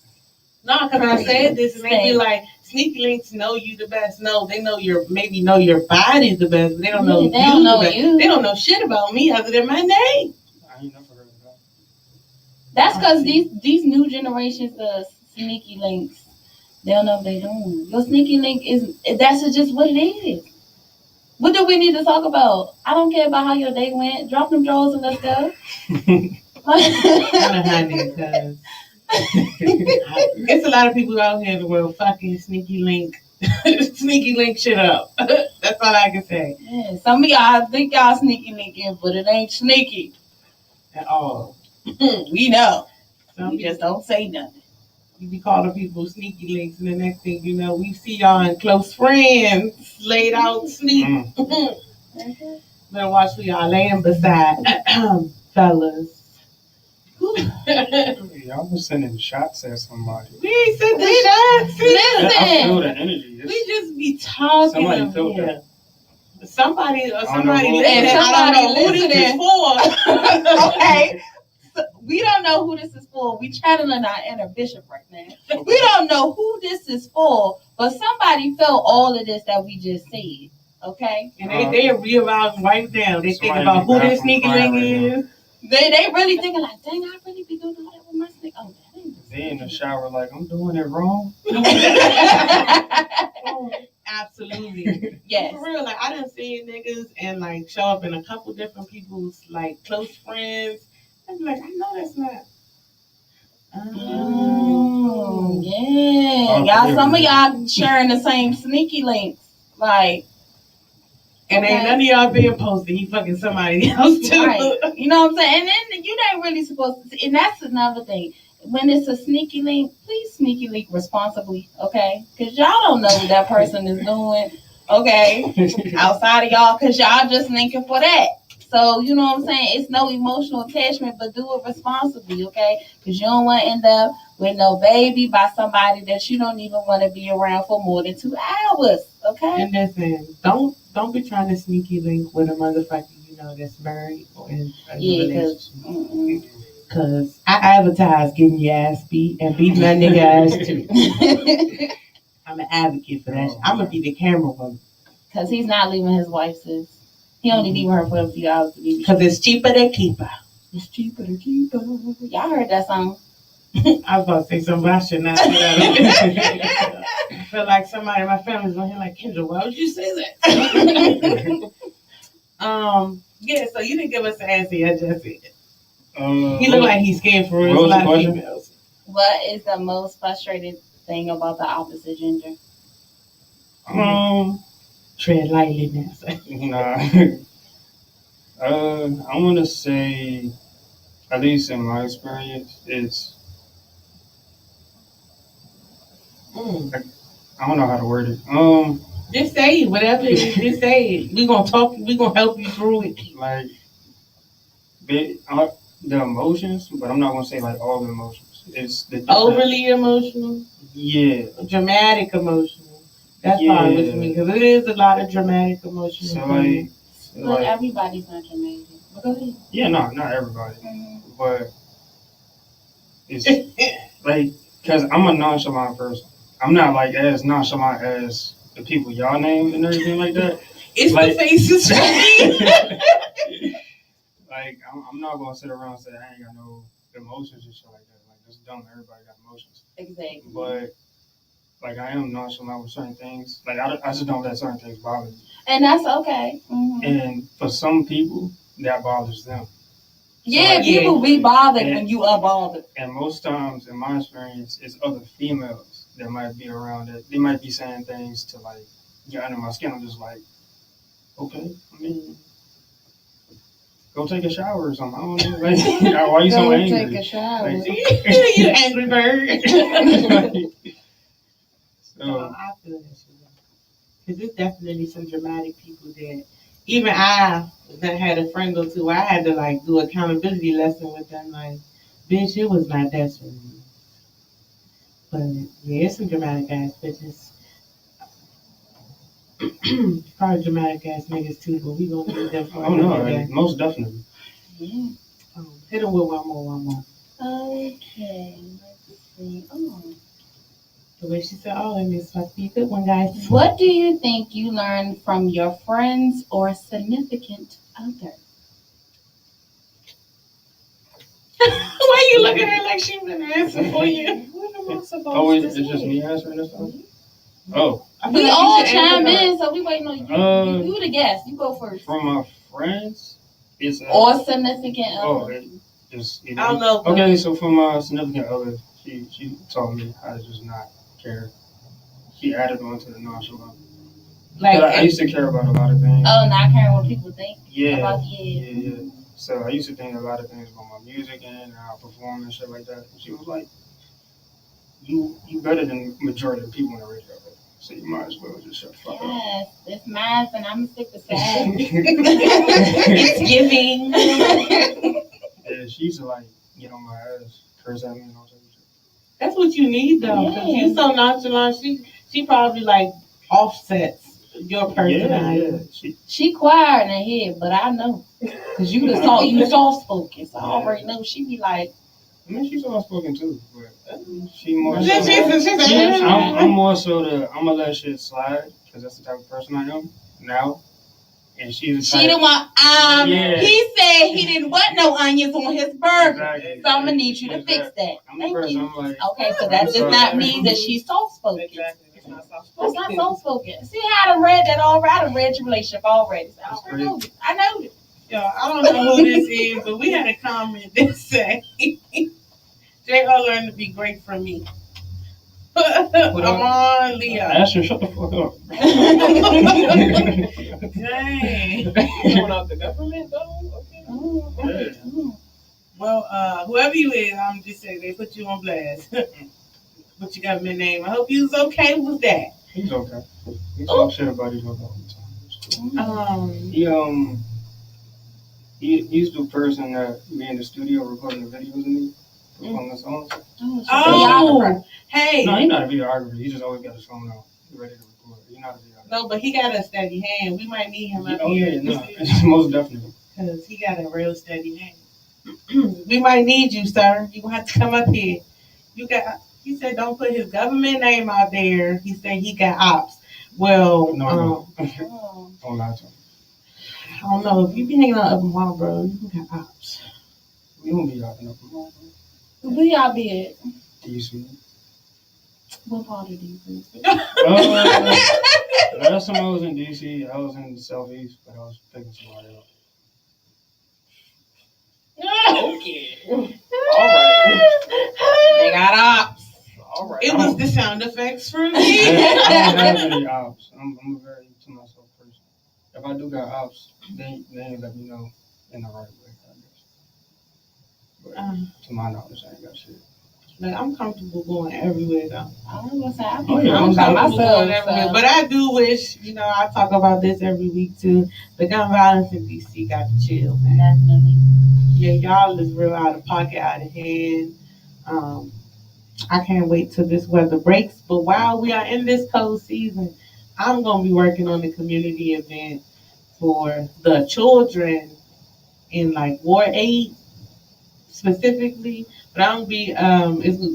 No, because I said this and they be like, sneaky links know you the best. No, they know your body the best, but they don't know They don't know the best. you. They don't know shit about me other than my name. I ain't never heard of that. That's because these new generations of sneaky links, they don't know what they're doing. Your sneaky link that's just what it is. What do we need to talk about? I don't care about how your day went. Drop them drawers and let's go. Honey, because it's a lot of people out here in the world fucking sneaky link shit up. That's all I can say. Yeah, some of y'all think y'all sneaky linking, but it ain't sneaky At all. We know. Some We just don't say nothing. You be calling people sneaky links, and the next thing you know, we see y'all in close friends, laid out sneak. Better watch who y'all laying beside, fellas. Y'all was sending shots at somebody. We ain't said the shots. I feel the energy. We just be talking. Somebody felt here. Somebody know listening. who- I don't know who this is for. Okay. We don't know who this is for. We channeling our inner bishop right now. We don't know who this is for, but somebody felt all of this that we just said. Okay? And they realize right now. They think about who this sneaky link is. They really thinking like, dang, I really be doing all that with my sneaky. Oh, that ain't They in the shower like, I'm doing it wrong. Absolutely. Yes. For real, like I done seen niggas and like show up in a couple different people's like close friends. I'm like, I know that's not. Oh, yeah. Y'all, some of y'all sharing the same sneaky links. Like, and ain't none of y'all being posted. He fucking somebody else too. right. You know what I'm saying? And then you ain't really supposed to. And that's another thing. When it's a sneaky link, please sneaky link responsibly, okay? Because y'all don't know what that person is doing, okay? Outside of y'all, because y'all just linking for that. So, you know what I'm saying? It's no emotional attachment, but do it responsibly, okay? Because you don't want to end up with no baby by somebody that you don't even want to be around for more than 2 hours, okay? And listen, don't be trying to sneaky link with a motherfucker you know that's married or in a relationship. Because I advertise getting your ass beat and beating that nigga ass too. I'm an advocate for that. I'm going to be the camera woman. Because he's not leaving his wife, sis. He only leaving her for a few hours to be. Because it's cheaper to keep her. It's cheaper to keep her. Y'all heard that song? I was about to say something, but I should not say that. I feel like somebody in my family's going to hear like, Kendra, why would you say that? Yeah, so you didn't give us an answer yet, Jesse. He looked like he's scared for real. What was a the lot of question? females. What is the most frustrating thing about the opposite gender? Tread lightly now. Nah. I want to say, at least in my experience, it's I don't know how to word it. Just say it, whatever it is, just say it. We're going to talk, we're going to help you through it. Like, the emotions, but I'm not going to say like all the emotions. It's the overly emotional. Yeah. Dramatic emotional. That's fine with me because it is a lot of dramatic emotion. So but everybody's not dramatic. But go ahead. Yeah, no, not everybody. But it's like, because I'm a nonchalant person. I'm not like as nonchalant as the people y'all name and everything like that. It's like, the faces. Like, I'm not going to sit around and say I ain't got no emotions and shit like that. Like, that's dumb. Everybody got emotions. Exactly. But, like, I am nonchalant with certain things. Like, I just don't let certain things bother me. And that's okay. Mm-hmm. And for some people, that bothers them. Yeah, so, people be bothered when you are bothered. And most times, in my experience, it's other females that might be around that. They might be saying things to, like, get under my skin. I'm just like, okay, I mean, go take a shower or something. I don't know. Like, why are you so angry? Go take a shower. Like, you angry bird. So, I feel that shit. Because there's definitely some dramatic people that even I that had a friend or two, I had to like do accountability lesson with them. Like, bitch, it was not that serious. But yeah, it's some dramatic ass bitches. Probably dramatic ass niggas too, but we gonna leave them for Oh no, another day. most definitely. Yeah. Hit them with one more. Okay. Let's see. Oh. The way she said, "Oh, and this must be a good one, guys." What do you think you learned from your friends or significant other? Why you look at her like she been answering for you? What am I supposed Oh, to it's say? just me answering this time? Oh. I feel We like you all should chime answer in, so we waiting on you. You the guest. You go first. From my friends, it's Or significant oh, other. it just I don't know. Okay, so from my significant other, she taught me how to just not care. She added on to the nonchalant. Like, I used to care about a lot of things. Oh, not caring what people think Yeah, about yeah. So I used to think a lot of things about my music and how I perform and shit like that. And she was like, "You better than the majority of people on the radio, so you might as well just shut the fuck up." Yes, it's mine, and I'm sick of sad. it's giving. Yeah, she used to like get on my ass, curse at me and all that shit. That's what you need though, because you so nonchalant. She probably like offsets your personality. Yeah. She quiet in her head, but I know, cause you soft spoken, so I already know. She be like, I mean, she's soft spoken too, but she more. I'm more so I'm gonna let shit slide because that's the type of person I am now. And she's she the one. He said he didn't want no onions on his burger, Exactly. so I'm gonna need you to fix that. I'm the person. I'm like, okay, so that does not mean that she's soft spoken. Exactly. It's not soft spoken. That's not soft spoken. See how I done read that already? I done read your relationship already. So I know it. I know it. Yo, I don't know who this is, but we had a comment that said, J.O. learned to be great from me. Come on, Leo. Asher, shut the fuck up. Dang. Going out the government though? Okay. Yeah. Well, whoever you is, I'm just saying they put you on blast. Put your government name. I hope you was okay with that. He's okay. He talks shit about his work all the time. He's the person that be in the studio recording the videos with me, recording the songs. Oh, hey. No, he's not a videographer. He just always got his phone out, ready to record. He's not a videographer. No, but he got a steady hand. We might need him up Oh here. yeah, no, most definitely. Because he got a real steady hand. We might need you, sir. You gonna have to come up here. He said don't put his government name out there. He said he got ops. Well, No. Don't lie to him. I don't know. If you be hanging out up in Marlboro, you can got ops. We don't be out in Marlboro. Where y'all be at? DC. What part of DC? Last time I was in DC, I was in the southeast, but I was picking somebody up. Okay. All right. They got ops. All right. It was the sound effects for me. I don't have any ops. I'm a very to myself person. If I do got ops, they let me know in the right way, I guess. But to my knowledge, I ain't got shit. Like, I'm comfortable going everywhere though. I'm gonna say I'm comfortable myself, going everywhere. But I do wish, I talk about this every week too. The gun violence in DC got to chill, man. Definitely. Yeah, y'all is real out of pocket, out of hand. I can't wait till this weather breaks. But while we are in this cold season, I'm gonna be working on the community event for the children in like Ward 8 specifically. But I'm gonna be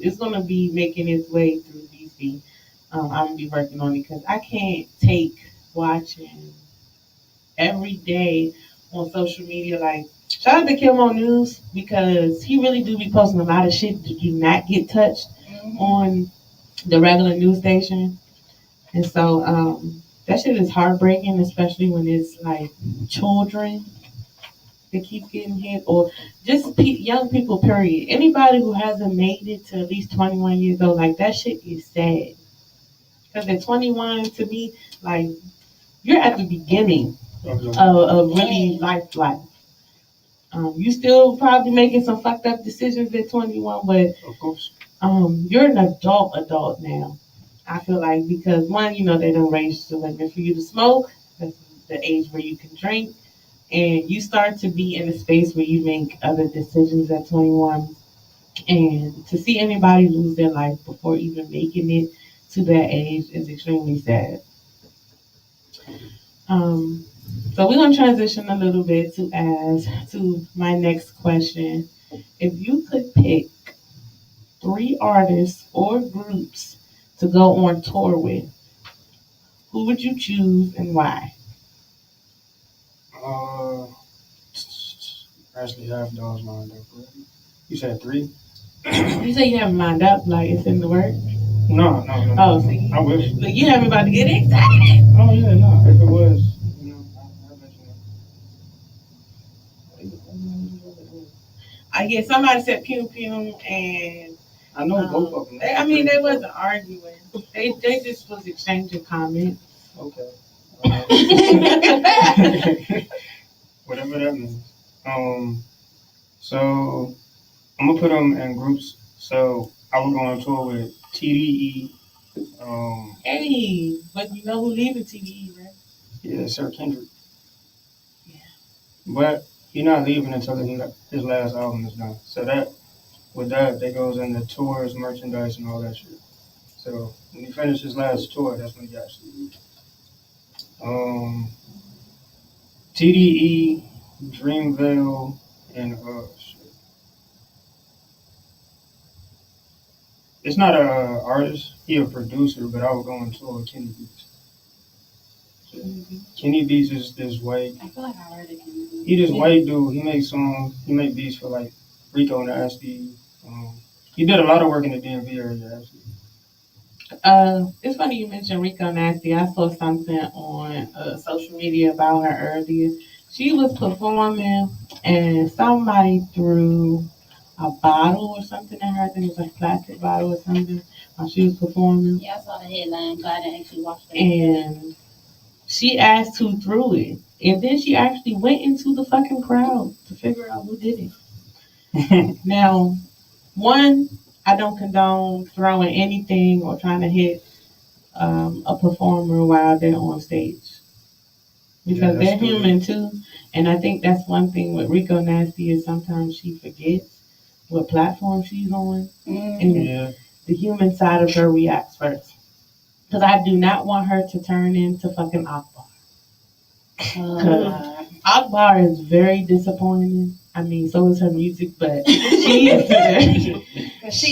it's gonna be making its way through DC. I'm gonna be working on it because I can't take watching every day on social media. Like, shout out to Kilmo News because he really do be posting a lot of shit that do not get touched on the regular news station. And so that shit is heartbreaking, especially when it's like children that keep getting hit, or just young people, period. Anybody who hasn't made it to at least 21 years old, like, that shit is sad. Because at 21, to me, like, you're at the beginning of really life. You still probably making some fucked up decisions at 21, but of course, you're an adult now. I feel like, because one, they don't raise the limit for you to smoke. That's the age where you can drink. And you start to be in a space where you make other decisions at 21. And to see anybody lose their life before even making it to that age is extremely sad. Um, so we're gonna transition a little bit to my next question. If you could pick 3 artists or groups to go on tour with, who would you choose and why? Uh, actually have those lined up already. You said 3? You say you have them lined up, like it's in the works. No. Oh, see, I wish. look, you have me about to get excited. Oh yeah, no. If it was, I'll let you know. I guess somebody said Pew Pew and I know both of them. I mean they wasn't arguing. They just was exchanging comments. Okay. Whatever that means. So I'm gonna put them in groups. So I would go on tour with TDE. Hey, but you know who leaving TDE, right? Yeah, Sir Kendrick. Yeah. But he's not leaving until his last album is done. So that goes into tours, merchandise, and all that shit. So when he finishes his last tour, that's when he actually leaves. TDE, Dreamville, and shit. It's not a artist. He a producer, but I would go on tour with Kenny Beats. Kenny Beats is this white. I feel like I heard it. He this white dude. He makes songs. He make beats for like Rico Nasty. He did a lot of work in the DMV area actually. It's funny you mentioned Rico Nasty. I saw something on social media about her earlier. She was performing and somebody threw a bottle or something at her. I think it was like a plastic bottle or something while she was performing. Yeah, I saw the headline, but I didn't actually watch it. And she asked who threw it. And then she actually went into the fucking crowd to figure out who did it. Now, one, I don't condone throwing anything or trying to hit a performer while they're on stage. Because they're human too. And I think that's one thing with Rico Nasty is sometimes she forgets what platform she's on. And the human side of her reacts first. Because I do not want her to turn into fucking Akbar. Akbar is very disappointing. I mean, so is her music, but she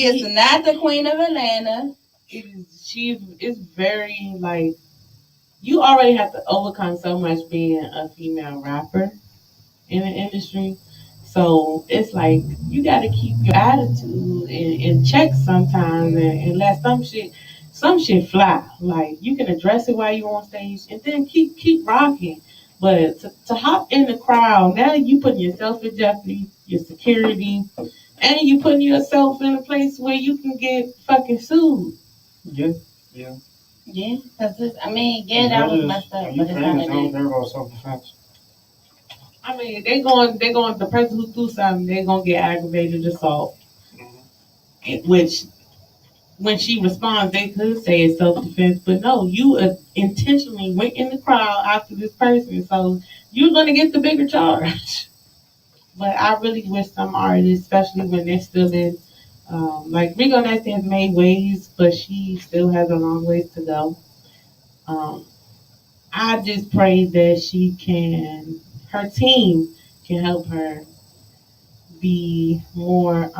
is not the queen of Atlanta. She is very like, you already have to overcome so much being a female rapper in the industry. So it's like you got to keep your attitude in check sometimes and let some shit fly. Like you can address it while you're on stage and then keep rocking. But to hop in the crowd, now you putting yourself in jeopardy, your security, and you putting yourself in a place where you can get fucking sued. Yeah. Yeah, because that was messed up. But it's not don't care about self-defense. I mean, they going the person who threw something, they're gonna get aggravated assault. Mm-hmm. Which, when she responds, they could say it's self-defense, but no, you intentionally went in the crowd after this person, so you're gonna get the bigger charge. But I really wish some artists, especially when they're still in, like Rico Nasty has made waves, but she still has a long ways to go. I just pray that her team can help her be more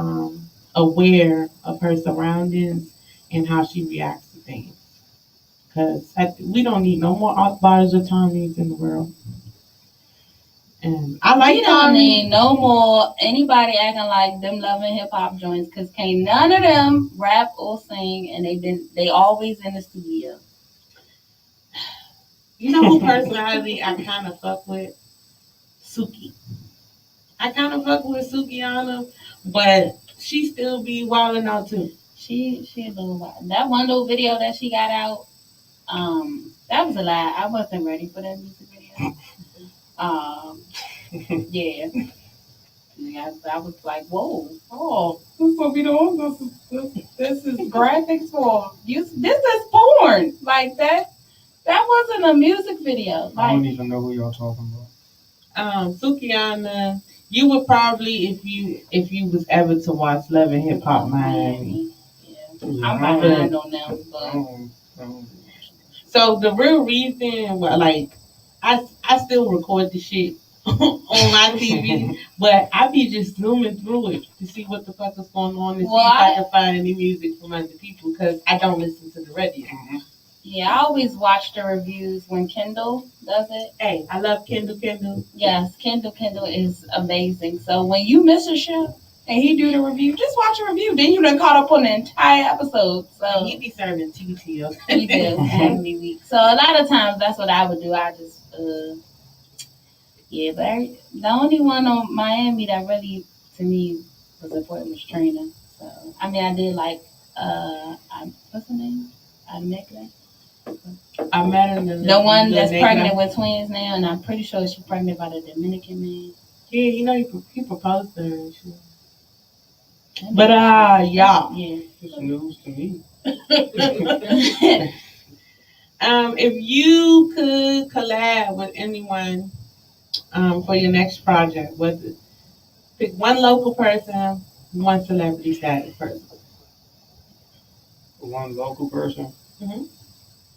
aware of her surroundings and how she reacts to things. Because we don't need no more Akbars or Tommies in the world. And I like we don't need no more anybody acting like them loving hip hop joints, because can't none of them rap or sing, and they always in the studio. You know who personality I kind of fuck with? Suki. I kind of fuck with Sukiana, but she still be wilding out too. She a little wild. That one little video that she got out, that was a lie. I wasn't ready for that music video. Yeah. I was like, whoa, this will be the one. This is graphics for you. This is porn. Like that wasn't a music video. Like, I don't even know who y'all talking about. Sukiana You would probably, if you was ever to watch Love and Hip Hop Miami. Yeah. I'm behind on them, but so the real reason, like, I still record the shit on my TV, but I be just zooming through it to see what the fuck is going on and see if I can find any music from other people because I don't listen to the radio. Yeah, I always watch the reviews when Kendall does it. Hey, I love Kendall. Yes, Kendall is amazing. So when you miss a show and he do the review, just watch a review. Then you done caught up on the entire episode. So he be serving TTO. He do every week. So a lot of times that's what I would do. I just yeah, but the only one on Miami that really to me was important was Trina. So I mean I did like what's her name? I met her. The one that's pregnant with twins now, and I'm pretty sure she's pregnant by the Dominican man. Yeah, you know he proposed to her and shit. But yeah. It's news to me. If you could collab with anyone for your next project, pick one local person, one celebrity status person. One local person? Mm-hmm.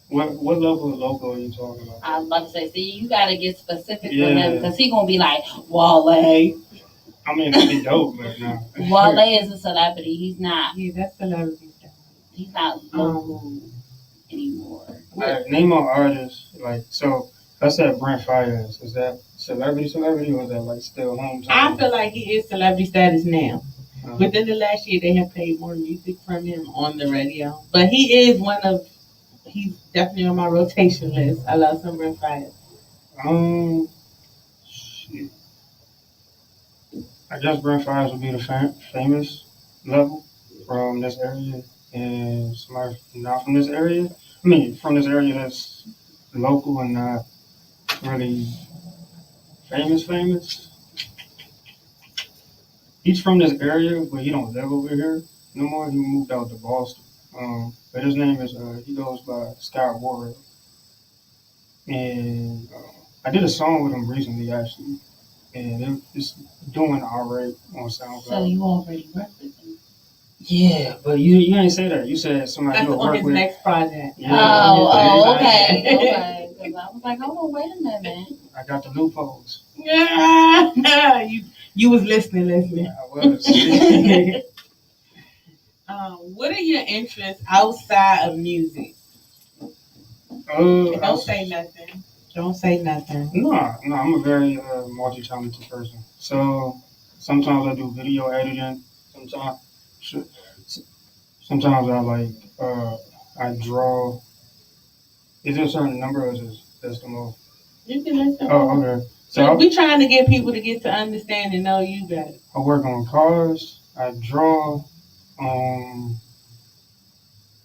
What level of local are you talking about? I was about to say, see, you gotta get specific with him because he gonna be like Wale. I mean, that'd be dope, but no. Wale is a celebrity. He's not. Yeah, that's celebrity stuff. He's not local anymore. Right, name an artist, like, so I said Brent Faiyaz. Is that celebrity, or is that like still hometown? I feel like he is celebrity status now. Within the last year, they have played more music from him on the radio. But he is he's definitely on my rotation list. I love some Brent Faiyaz. Shit. I guess Brent Faiyaz would be the famous level from this area. And somebody not from this area. I mean, from this area that's local and not really famous. He's from this area, but he don't live over here no more. He moved out to Boston. But his name is, he goes by Scott Warrell. And I did a song with him recently, actually. And it's doing all right on SoundCloud. So you already worked with him? Yeah, but you didn't say that. You said somebody That's you'll on work his with. next project. Yeah, okay. Because I was like, hold on, wait a minute. I got the loopholes. Yeah, you was listening. I was. What are your interests outside of music? Don't say nothing. No, I'm a very multi-talented person. So sometimes I do video editing. Sometimes I draw. Is there a certain number or is this the most? You can listen. Oh, okay. So we're trying to get people to get to understand and know you better. I work on cars. I draw.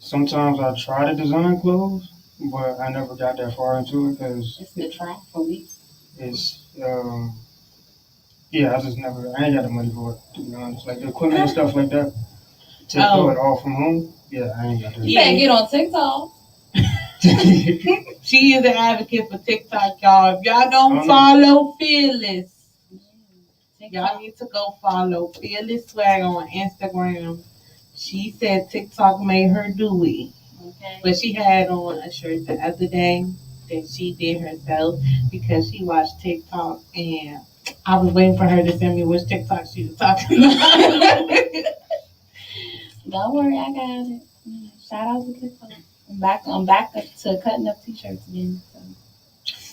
Sometimes I try to design clothes, but I never got that far into it because it's the track for me. It's I ain't got the money for it, to be honest. Like the equipment and stuff like that. To do it all from home, I ain't got that. You better get on TikTok. She is an advocate for TikTok, y'all. If y'all don't follow Fearless, y'all need to go follow Fearless Swag on Instagram. She said TikTok made her do it. Okay. But she had on a shirt the other day that she did herself because she watched TikTok and I was waiting for her to send me which TikTok she was talking about. Don't worry, I got it. Shout out to TikTok. I'm back to cutting up t-shirts again. So.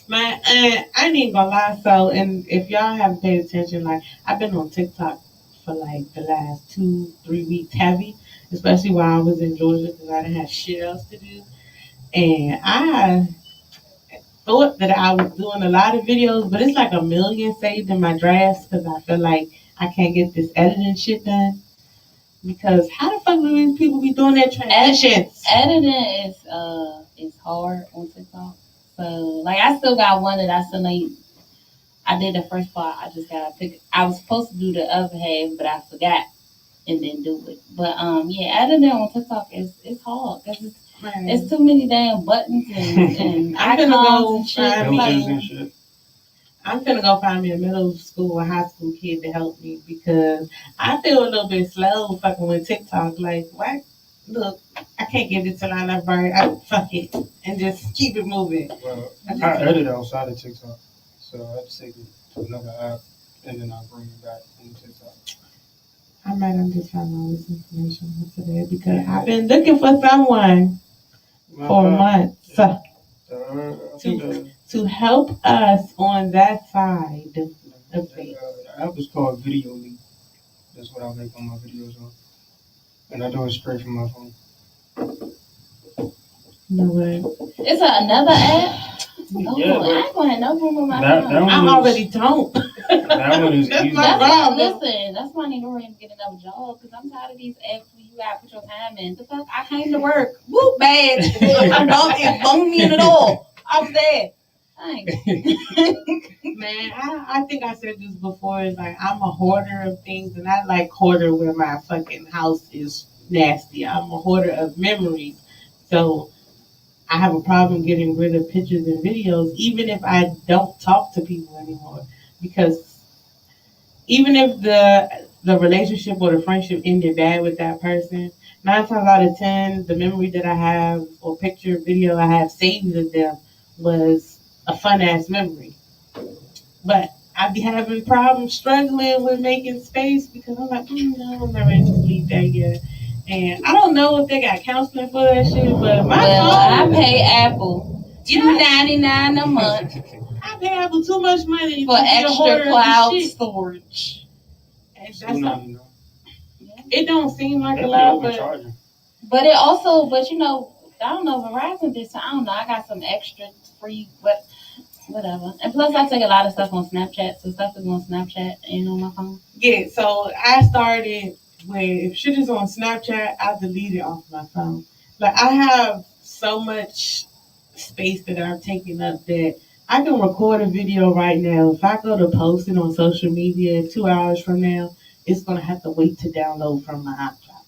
Man, I ain't even gonna lie. So, and if y'all haven't paid attention, like I've been on TikTok for like the last 2-3 weeks heavy, especially while I was in Georgia because I didn't have shit else to do. And I thought that I was doing a lot of videos, but it's like 1 million saved in my drafts because I feel like I can't get this editing shit done. Because how the fuck do these people be doing their transitions? Editing is hard on TikTok. So like I still got one that I still ain't. I did the first part. I just gotta pick. I was supposed to do the other half, but I forgot and didn't do it. But editing on TikTok is hard because it's too many damn buttons and I'm gonna go and shit. I'm gonna go find me a middle school or high school kid to help me because I feel a little bit slow fucking with TikTok. Like, what? Look, I can't get it till I love right. Fuck it and just keep it moving. Well, I edit outside of TikTok, so I just take it to another app and then I bring it back into TikTok. I might have just found all this information today because I've been looking for someone for months to help us on that side of things. The app is called Video Leap. That's what I make all my videos on. And I do it straight from my phone. No way. It's another app? Oh, Yeah, I ain't gonna have no room on my phone. I already don't. That one is easy. Listen, that's why I need to hurry and get another job because I'm tired of these apps where you gotta put your time in. The fuck? I came to work. Whoop, bad. I'm done. It bunged me in the door. I was there. Man, I think I said this before. It's like I'm a hoarder of things, and I like hoarder where my fucking house is nasty. I'm a hoarder of memories, so I have a problem getting rid of pictures and videos, even if I don't talk to people anymore. Because even if the relationship or the friendship ended bad with that person, 9 times out of 10, the memory that I have or picture, video I have saved of them was a fun ass memory. But I be having problems struggling with making space because I'm like, no, I'm not ready to leave that yet. And I don't know if they got counseling for that shit, but I pay Apple $2.99 a month. I pay Apple too much money for extra cloud storage. And that's it don't seem like a lot, but it also, you know, I don't know, Verizon did so I don't know, I got some extra free, but whatever. And plus I take a lot of stuff on Snapchat, so stuff is on Snapchat and on my phone. Yeah, so I started where if shit is on Snapchat, I delete it off my phone. Like I have so much space that I'm taking up that I can record a video right now. If I go to post it on social media 2 hours from now, it's gonna have to wait to download from my iCloud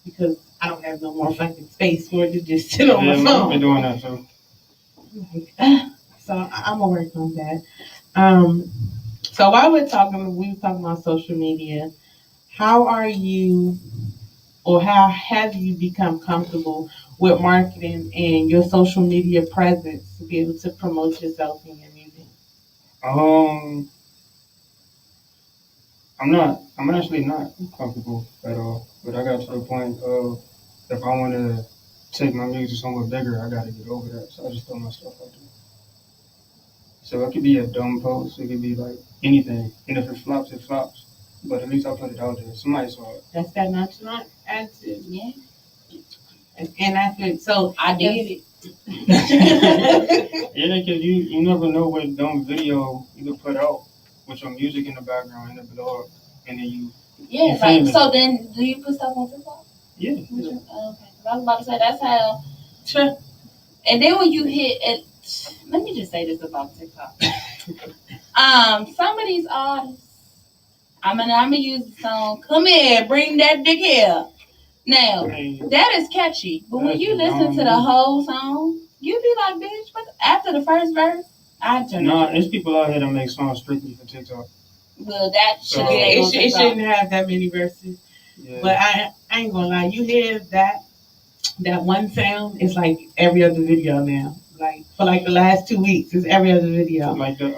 because I don't have no more fucking space for it to just sit on my phone. I've been doing that too. So I'm gonna work on that. So while we were talking about social media. How are you, or how have you become comfortable with marketing and your social media presence to be able to promote yourself and your music? I'm actually not comfortable at all. But I got to the point of if I want to take my music somewhere bigger, I got to get over that. So I just throw my stuff out there. So it could be a dumb post. It could be like anything. And if it flops, it flops. But at least I put it out there. Somebody saw it. That's that nonchalant attitude. Yeah. And that's it. So I did it. Yeah, because you never know what dumb video you could put out with your music in the background and the blog, and then you. Yeah, like so. Then do you put stuff on TikTok? Yeah. Okay. I was about to say that's how. Sure. And then when you hit it, let me just say this about TikTok. Some of these artists. I'm gonna use the song "Come Here, Bring That Dick Here." Now that is catchy, but when you listen to the whole song, you be like, "Bitch!" But after the first verse, I turn. No, it's people out here that make songs strictly for TikTok. Well, that should it shouldn't have that many verses. Yeah. But I ain't gonna lie, you hear that one sound, it's like every other video now. Like for like the last 2 weeks, it's every other video. Like the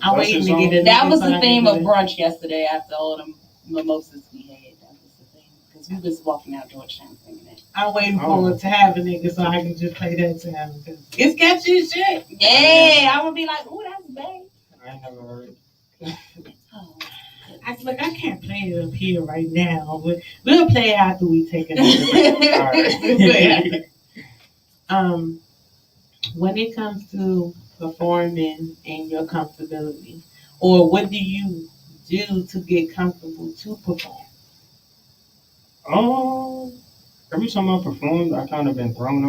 I'm waiting to get it. That was the theme of brunch yesterday after all the mimosas we had. That was the thing because we was walking out Georgetown singing that. I'm waiting for it to have a nigga so I can just play that to him because it's catchy as shit. Yeah, I'm gonna be like, "Ooh, that's bad." I ain't never heard it. I can't play it up here right now, but we'll play it after we take it. All right. When it comes to performing and your comfortability, or what do you do to get comfortable to perform? Every time I performed, I kind of been thrown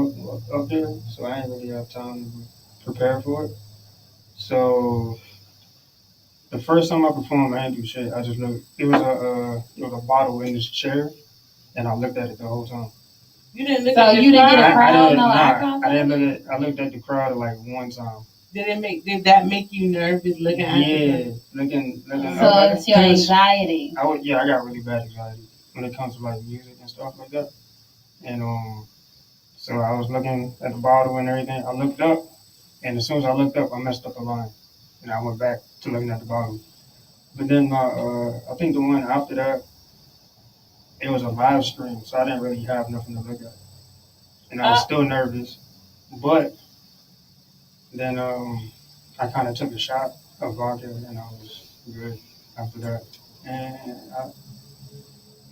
up there, so I ain't really have time to prepare for it. So the first time I performed, I didn't do shit. I just looked. It was a bottle in this chair, and I looked at it the whole time. You didn't look at the crowd? You didn't get a crowd? I didn't look at. I looked at the crowd like one time, Did that make you nervous looking at Yeah, looking. So it's your anxiety. I got really bad anxiety when it comes to like music and stuff like that. And so I was looking at the bottle and everything. I looked up, and as soon as I looked up, I messed up the line, and I went back to looking at the bottle. But then I think the one after that, it was a live stream, so I didn't really have nothing to look at, and I was still nervous. But then I kind of took a shot of vodka, and I was good after that. And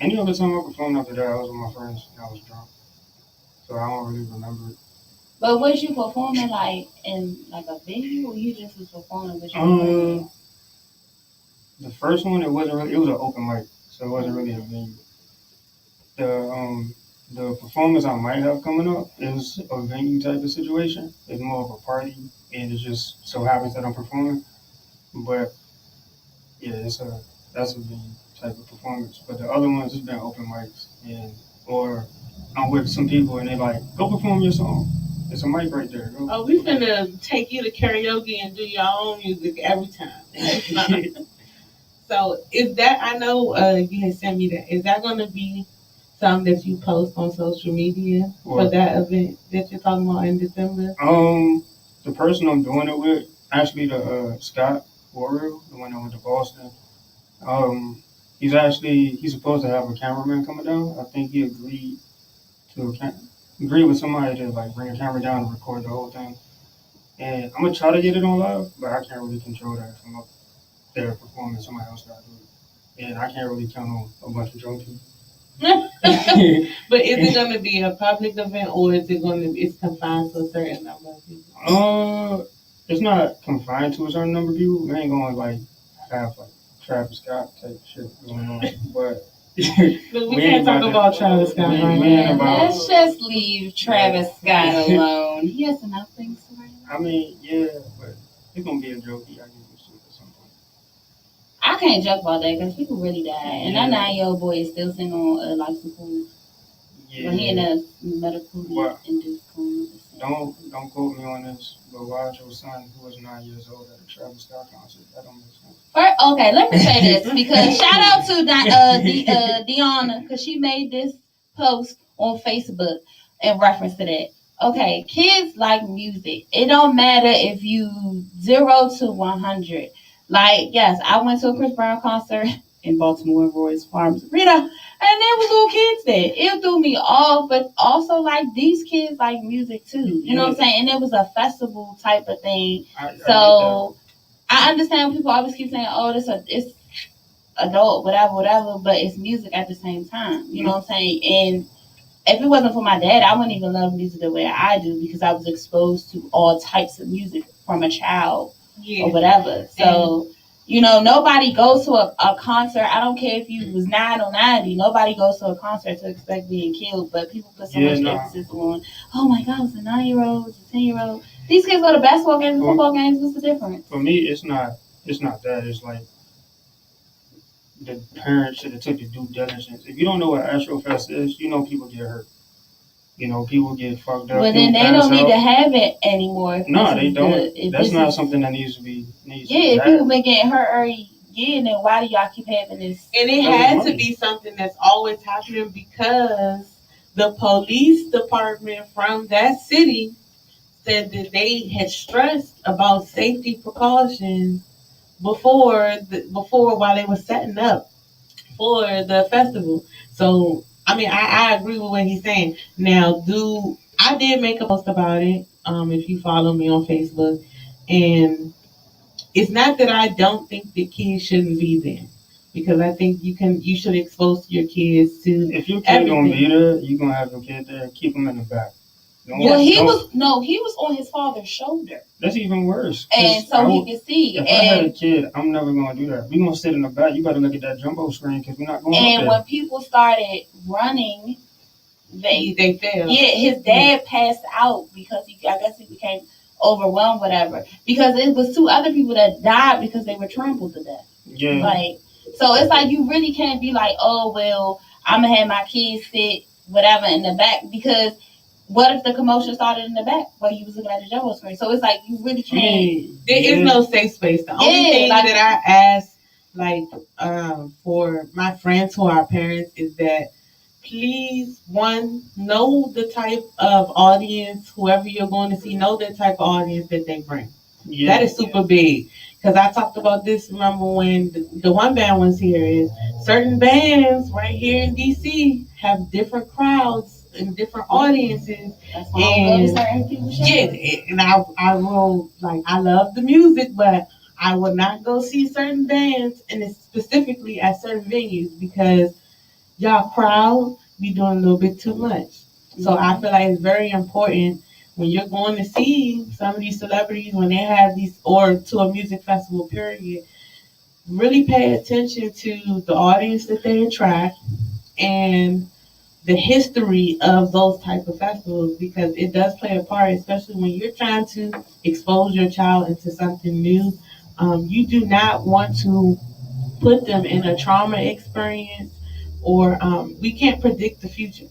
any other time I performed after that, I was with my friends, and I was drunk, so I don't really remember it. But was you performing like in like a venue, or you just was performing with your friends? The first one, it wasn't really. It was an open mic, so it wasn't really a venue. The performance I might have coming up is a venue type of situation. It's more of a party, and it just so happens that I'm performing. But yeah, that's a venue type of performance. But the other ones has been open mics, and or I'm with some people and they like, go perform your song. It's a mic right there. Go. Oh, we finna take you to karaoke and do your own music every time. So is that, I know you had sent me that. Is that going to be something that you post on social media for that event that you're talking about in December? The person I'm doing it with, actually the Scott Warrior, the one that went to Boston. He's supposed to have a cameraman coming down. I think he agreed with somebody to like bring a camera down and record the whole thing. And I'm gonna try to get it on live, but I can't really control that from up there performing. Somebody else got to do it, and I can't really count on a bunch of drunk people. But is it going to be a public event, or is it going to it's confined to a certain number of people? It's not confined to a certain number of people. We ain't going to like have like Travis Scott type shit going on, but. Look, we can't talk about Travis Scott right now. Let's just leave Travis Scott alone. He has enough things to worry about. I mean, yeah, but it's gonna be a joke. I get used to it at some point. I can't joke about that because people really die, and that 9-year-old boy is still sitting on life support. Yeah. But he in a medical induced coma. Don't quote me on this, but why is your son, who was 9 years old, at a Travis Scott concert? That don't make sense. Okay, let me say this because shout out to Deanna because she made this post on Facebook in reference to that. Okay, kids like music. It don't matter if you 0 to 100. Like, yes, I went to a Chris Brown concert in Baltimore and Roy's Farms Arena, and there was little kids there. It threw me off, but also like these kids like music too. You know what I'm saying? And it was a festival type of thing. I understand people always keep saying, "Oh, it's adult, whatever," but it's music at the same time. You know what I'm saying? And if it wasn't for my dad, I wouldn't even love music the way I do because I was exposed to all types of music from a child or whatever. So, nobody goes to a concert. I don't care if you was 9 or 90. Nobody goes to a concert to expect being killed. But people put so much emphasis on, oh my God, it's a 9-year-old, it's a 10-year-old. These kids go to basketball games and football games. What's the difference? For me, it's not that. It's like the parents should have took the due diligence. If you don't know what Astrofest is, people get hurt. People get fucked up. But then they don't need to have it anymore. No, they don't. That's not something that needs to be. If people been getting hurt every year, then why do y'all keep having this? And it had to be something that's always happening because the police department from that city said that they had stressed about safety precautions before while they were setting up for the festival. So I agree with what he's saying. Now, I did make a post about it. If you follow me on Facebook, and it's not that I don't think that kids shouldn't be there, because I think you should expose your kids to. If your kid gonna be there, you gonna have your kid there. Keep them in the back. He was on his father's shoulder. That's even worse. And so he can see. If I had a kid, I'm never going to do that. We're going to sit in the back. You better look at that jumbo screen because we're not going up there. And when people started running, they fell. Yeah, his dad passed out because I guess he became overwhelmed, whatever. Because it was 2 other people that died because they were trampled to death. Yeah. So it's like you really can't be like, oh, well, I'm going to have my kids sit, whatever, in the back because what if the commotion started in the back while you was looking at the jumbo screen? So it's like you really can't. There is no safe space. The only thing that I ask, like, for my friends who are parents, is that please, one, know the type of audience, whoever you're going to see, know the type of audience that they bring. Yeah. That is super big. Because I talked about this, remember, when the one band was here, is certain bands right here in DC have different crowds and different audiences. That's why I go to certain people's shows. Yeah, and I will, like, I love the music, but I will not go see certain bands, and it's specifically at certain venues, because y'all crowd be doing a little bit too much. So I feel like it's very important when you're going to see some of these celebrities, when they have these, or to a music festival period, really pay attention to the audience that they attract and the history of those type of festivals, because it does play a part, especially when you're trying to expose your child into something new. You do not want to put them in a trauma experience, or we can't predict the future.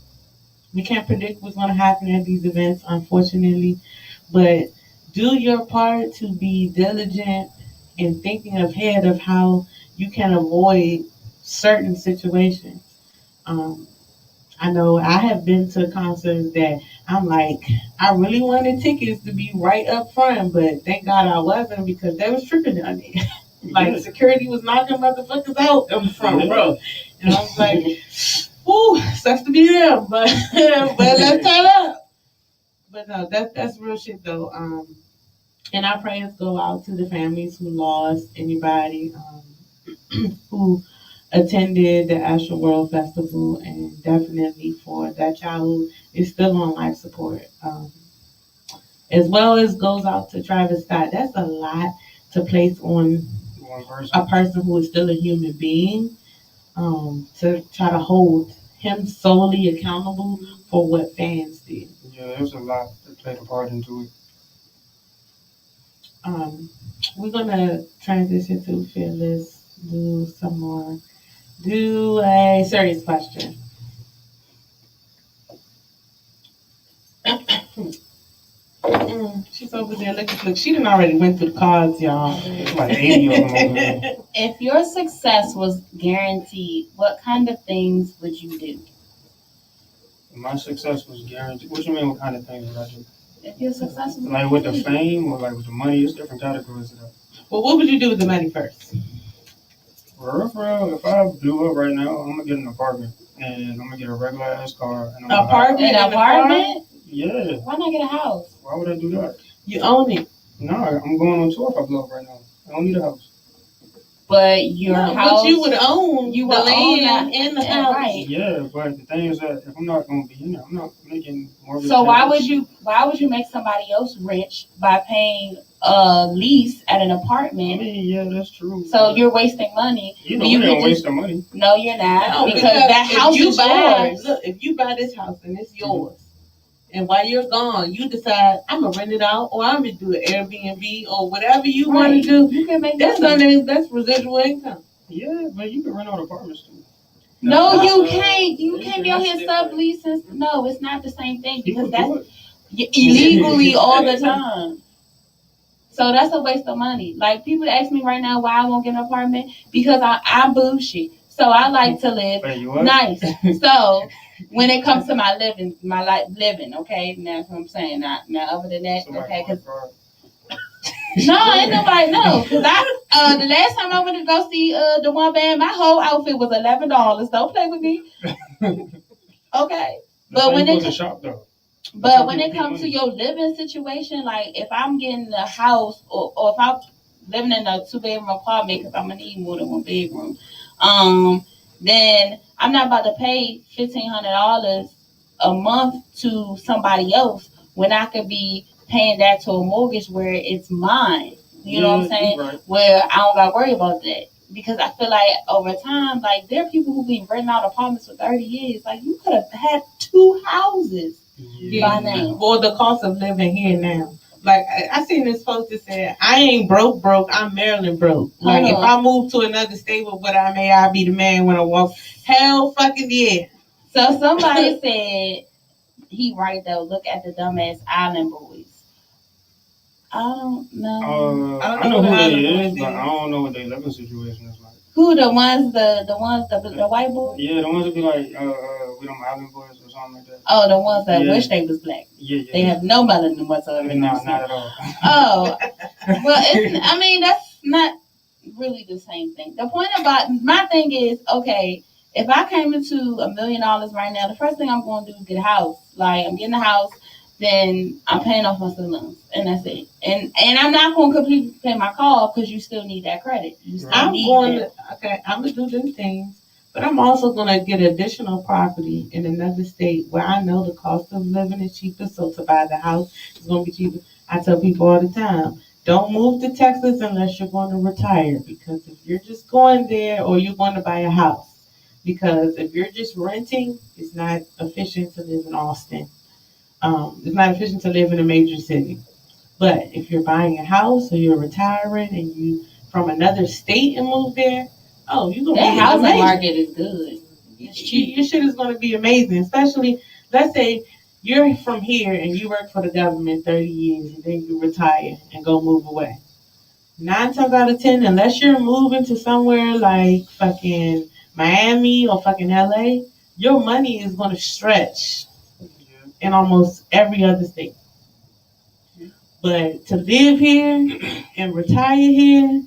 We can't predict what's going to happen at these events, unfortunately. But do your part to be diligent in thinking ahead of how you can avoid certain situations. I know I have been to concerts that I'm like, I really wanted tickets to be right up front, but thank God I wasn't, because they was tripping down there. Like, security was knocking motherfuckers out in the front row. And I was like, ooh, sucks to be them, but let's turn up. But no, that's real shit though. And our prayers go out to the families who lost anybody who attended the Astro World Festival, and definitely for that child who is still on life support. As well as goes out to Travis Scott. That's a lot to place on a person who is still a human being, to try to hold him solely accountable for what fans did. Yeah, there's a lot that played a part into it. We're gonna transition to Fearless. Do some more. Do a serious question. She's over there. Look. She done already went through the cards, y'all. It's like 80 of them over there. If your success was guaranteed, what kind of things would you do? My success was guaranteed. What you mean, what kind of things would I do? If your success was like with the fame or like with the money, it's different categories of that. Well, what would you do with the money first? For real, if I blew up right now, I'm gonna get an apartment and I'm gonna get a regular ass car. And apartment? Yeah. Why not get a house? Why would I do that? You own it. No, I'm going on tour if I blow up right now. I don't need a house. But your house, but you would own the land and the house. Right. Yeah, but the thing is that if I'm not gonna be in there, I'm not making mortgage. So why would you make somebody else rich by paying a lease at an apartment? I mean, yeah, that's true. So you're wasting money. You know, you're wasting money. No, you're not. No, because that house is yours. Look, if you buy this house and it's yours, and while you're gone, you decide I'm gonna rent it out, or I'm gonna do an Airbnb, or whatever you want to do. You can make that's residual income. Yeah, but you can rent out apartments too. No, you can't. You can't be out here subleasing. No, it's not the same thing, because that's illegally all the time. So that's a waste of money. Like, people ask me right now why I won't get an apartment, because I'm bougie. So I like to live nice. So when it comes to my living, okay, that's what I'm saying. Now other than that, okay, because no, ain't nobody know. Because the last time I went to go see the one band, my whole outfit was $11. Don't play with me. Okay, but when it comes to your living situation, like if I'm getting a house or if I'm living in a 2-bedroom apartment, because I'm gonna need more than 1 bedroom, then I'm not about to pay $1,500 a month to somebody else when I could be paying that to a mortgage where it's mine. You know what I'm saying? Right. Where I don't got to worry about that. Because I feel like over time, like, there are people who be renting out apartments for 30 years. Like, you could have had 2 houses by now. Or the cost of living here now. Like, I seen this post that said, I ain't broke, I'm Maryland broke. Like, if I move to another state with what I may, I'll be the man when I walk. Hell fucking yeah. So somebody said, he right though. Look at the dumbass Island Boys. I don't know. I know who they is, but I don't know what their living situation is like. Who the ones the white boys? Yeah, the ones that be like with them Island Boys or something like that. Oh, the ones that wish they was black. Yeah. They have no melanin whatsoever. No, not at all. Oh, well, I mean that's not really the same thing. The point about my thing is, okay, if I came into $1 million right now, the first thing I'm going to do is get a house. Like I'm getting a house, then I'm paying off my student loans, and that's it. And I'm not going to completely pay my car off because you still need that credit. You still I'm need going that. I'm gonna do them things, but I'm also gonna get additional property in another state where I know the cost of living is cheaper. So to buy the house is gonna be cheaper. I tell people all the time, don't move to Texas unless you're going to retire, because if you're just going there, or you're going to buy a house, because if you're just renting, it's not efficient to live in Austin. It's not efficient to live in a major city. But if you're buying a house or you're retiring and you from another state and move there, oh, you're gonna That be housing amazing. market is good. It's cheap. Your shit is gonna be amazing. Especially, let's say you're from here and you work for the government 30 years and then you retire and go move away. 9 times out of 10, unless you're moving to somewhere like fucking Miami or fucking LA, your money is gonna stretch in almost every other state. But to live here and retire here,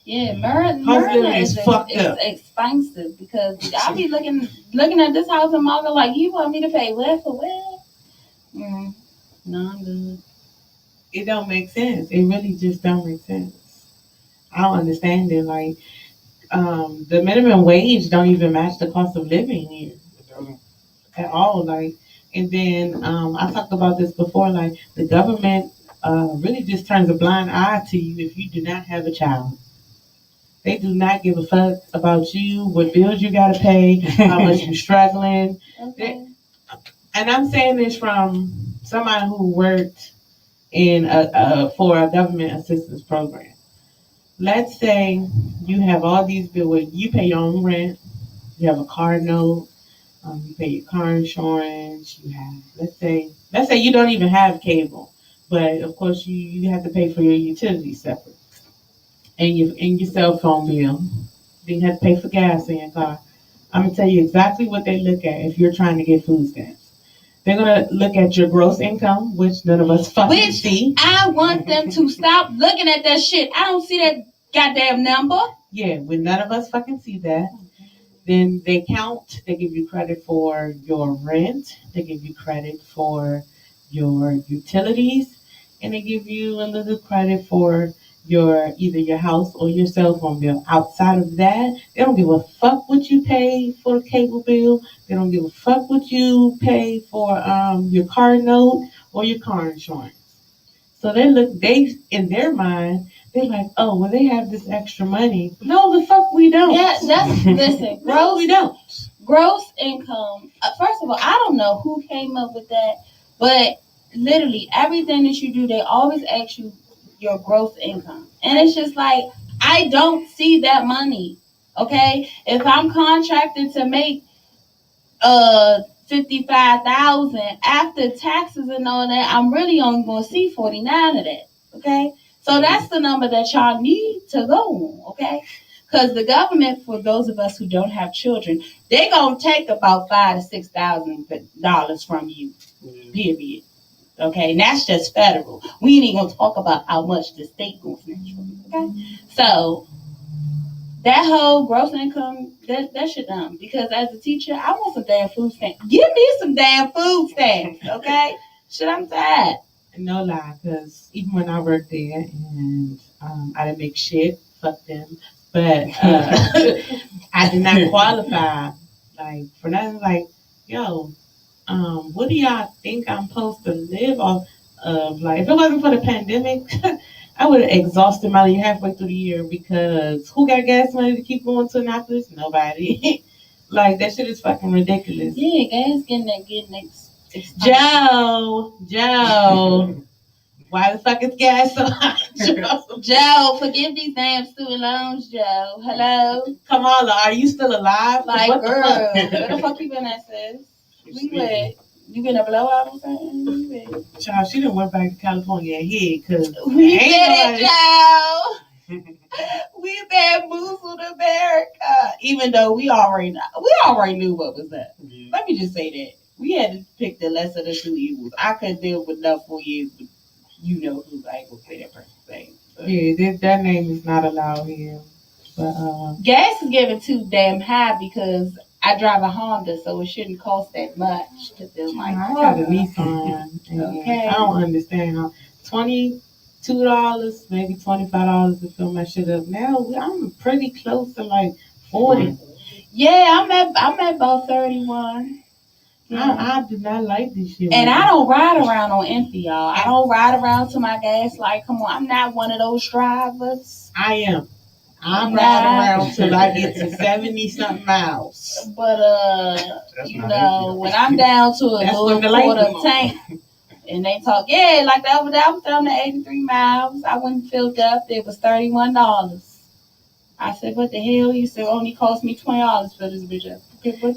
yeah, Maryland is fucked up. It's expensive because I be looking at this house in Marga like, you want me to pay what for what? No, I'm good. It don't make sense. It really just don't make sense. I don't understand it. Like, the minimum wage don't even match the cost of living here at all. Like, and then I talked about this before. Like, the government really just turns a blind eye to you if you do not have a child. They do not give a fuck about you, what bills you gotta pay, how much you're struggling. Okay. And I'm saying this from somebody who worked in for a government assistance program. Let's say you have all these bills. You pay your own rent. You have a car note. You pay your car insurance. You have let's say you don't even have cable, but of course you have to pay for your utilities separate, and your cell phone bill. Then you have to pay for gas in your car. I'm gonna tell you exactly what they look at if you're trying to get food stamps. They're gonna look at your gross income, which none of us fucking see. I want them to stop looking at that shit. I don't see that goddamn number. Yeah, when none of us fucking see that. Then they count, they give you credit for your rent, they give you credit for your utilities, and they give you a little credit for either your house or your cell phone bill. Outside of that, they don't give a fuck what you pay for the cable bill. They don't give a fuck what you pay for your car note or your car insurance. So they in their mind, they're like, oh, well, they have this extra money. No, the fuck we don't. Yeah, listen. No, we don't. Gross income. First of all, I don't know who came up with that, but literally everything that you do, they always ask you your gross income, and it's just like I don't see that money. Okay, if I'm contracted to make 55,000 after taxes and all that, I'm really only going to see 49 of that. Okay, so that's the number that y'all need to go on. Okay, because the government, for those of us who don't have children, they're gonna take about $5,000 to $6,000 from you. Period. Okay, and that's just federal. We ain't even gonna talk about how much the state gonna snatch from you. Okay, so that whole gross income, that shit dumb. Because as a teacher, I want some damn food stamps. Give me some damn food stamps, okay? Shit, I'm tired. No lie, because even when I worked there and I didn't make shit, fuck them. But I did not qualify like for nothing. Like, yo, what do y'all think I'm supposed to live off of? Like, if it wasn't for the pandemic, I would have exhausted my leave halfway through the year, because who got gas money to keep going to Annapolis? Nobody. Like, that shit is fucking ridiculous. Yeah, gas getting Joe, why the fuck is gas so high, Joe? Joe, forgive these damn student loans, Joe. Hello? Kamala, are you still alive? Like, what girl, the fuck? where the fuck you been at, sis? We lit. You been a blowout or something? Child, she done went back to California ahead because We did it, child. We bamboozled America. Even though we already knew what was up. Yeah. Let me just say that. We had to pick the lesser of the two evils. I couldn't deal with enough 4 years, but you know who I ain't gonna say that person's name. Yeah, that name is not allowed here. But gas is getting too damn high because I drive a Honda, so it shouldn't cost that much to feel like. I got a Nissan. Okay. I don't understand how $22, maybe $25 to fill my shit up. Now I'm pretty close to like 40. Yeah, I'm at about 31. I do not like this shit. And I don't ride around on empty, y'all. I don't ride around to my gas. Like, come on, I'm not one of those drivers. I am. I ride around till I get to 70 something miles. But you know, when I'm down to a little quarter tank, and they talk, yeah, like that was down to 83 miles. I went filled up. It was $31. I said, what the hell? You said only cost me $20 for this bitch.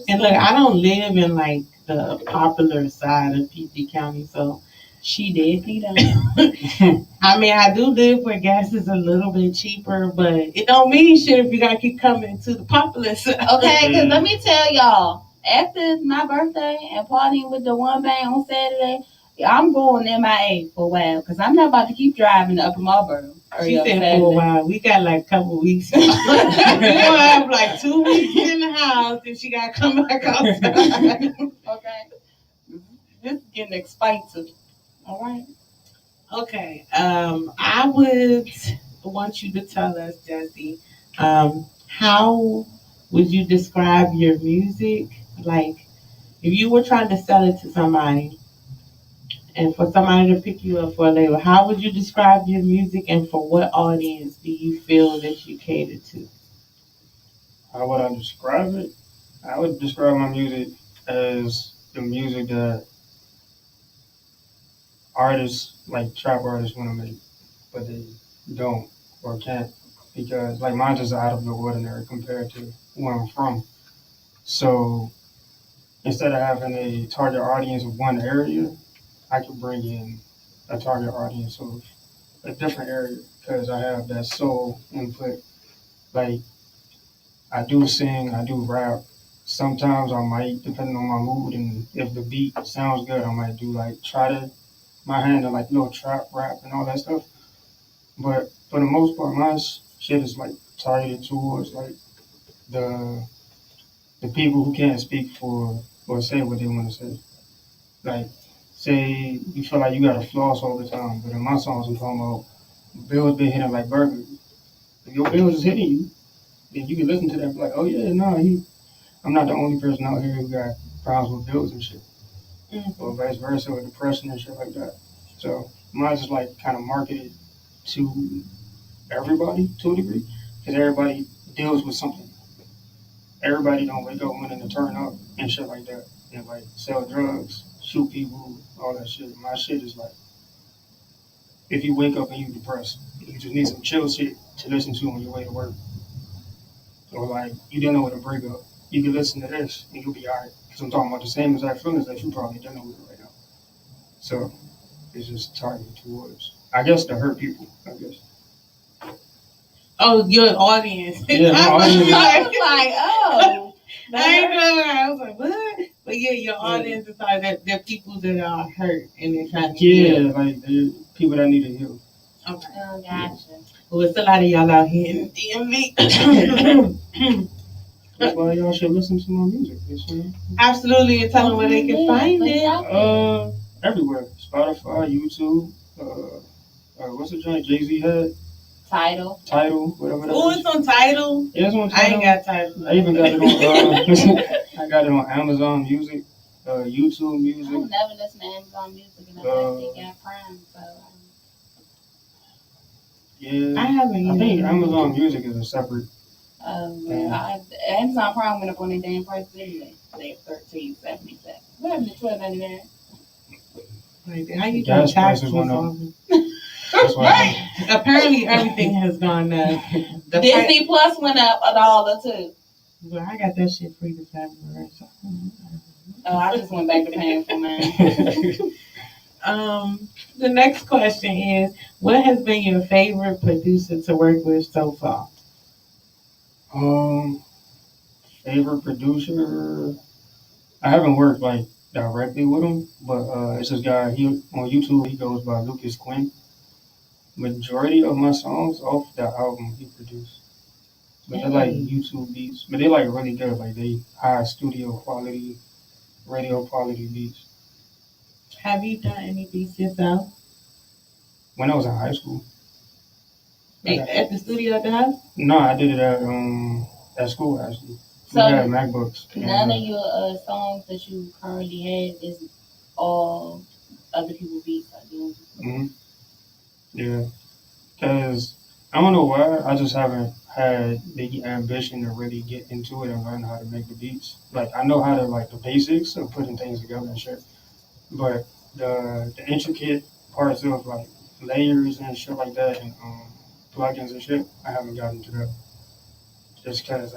And look, I don't live in like the popular side of PG County, so she definitely don't. I mean, I do live where gas is a little bit cheaper, but it don't mean shit if you gotta keep coming to the popular side. Okay, because let me tell y'all, after my birthday and partying with the one band on Saturday, I'm going MIA for a while because I'm not about to keep driving to Upper Marlboro. She said for a while. We got like a couple weeks. We gonna have like 2 weeks in the house, and she gotta come back outside. Okay, this is getting expensive. All right. Okay. I would want you to tell us, Jessie, how would you describe your music? Like, if you were trying to sell it to somebody. And for somebody to pick you up for a label, how would you describe your music and for what audience do you feel that you cater to? How would I describe it? I would describe my music as the music that artists, like trap artists, want to make, but they don't or can't because, like, mine is out of the ordinary compared to where I'm from. So instead of having a target audience of one area, I could bring in a target audience of a different area because I have that soul input. Like, I do sing, I do rap. Sometimes I might, depending on my mood and if the beat sounds good, I might do like my hand in like little trap rap and all that stuff. But for the most part, my shit is like targeted towards like the people who can't speak for or say what they want to say. Like, say you feel like you gotta floss all the time, but in my songs I'm talking about bills been hitting like burglary. If your bills is hitting you, then you can listen to that and be like, oh yeah, no, I'm not the only person out here who got problems with bills and shit. Mm-hmm. Or vice versa, or depression and shit like that. So mine's just like kind of marketed to everybody to a degree, because everybody deals with something. Everybody don't wake up wanting to turn up and shit like that, and like sell drugs, shoot people, all that shit. My shit is like, if you wake up and you depressed, you just need some chill shit to listen to on your way to work. Or like, you didn't know what a breakup, you can listen to this and you'll be alright. Because I'm talking about the same exact feelings that you probably dealing with right now. So it's just targeted towards, I guess, to hurt people, I guess. Oh, your audience. Yeah, my audience. I was like, oh. I was like, what? But yeah, your audience is like they're people that are hurt and they're trying to heal. Like they're people that need to heal. Okay. Oh, gotcha. Well, it's a lot of y'all out here in DMV. That's why y'all should listen to my music. Absolutely, and tell them where they can find it. Everywhere. Spotify, YouTube. What's the joint Jay-Z had? Tidal, whatever that is. It's on Tidal. Yeah, it's on Tidal. I ain't got Tidal. I even got it on. I got it on Amazon Music, YouTube Music. I don't never listen to Amazon Music, and I think they got Prime, so. Yeah, I haven't. I think Amazon Music is a separate. Amazon Prime went up on their damn prices anyway. They're $13.77. What happened to $12.99? Like, how you gas prices went up. Right. Apparently, everything has gone up. Disney Plus went up $1 too. Well, I got that shit free to February. So. Oh, I just went back to paying for mine. The next question is, what has been your favorite producer to work with so far? Um, favorite producer. I haven't worked like directly with him, but it's this guy. He on YouTube. He goes by Lucas Quinn. Majority of my songs off that album he produced, but they're like YouTube beats. But they're like really good. Like they high studio quality, radio quality beats. Have you done any beats yourself? When I was in high school. At the studio at the house? No, I did it at school actually. So we had MacBooks. None of your songs that you currently have is all other people's beats are doing. Mm-hmm. Yeah, because I don't know why. I just haven't had the ambition to really get into it and learn how to make the beats. Like I know how to like the basics of putting things together and shit, but the intricate parts of like layers and shit like that and plugins and shit, I haven't gotten to that. Just because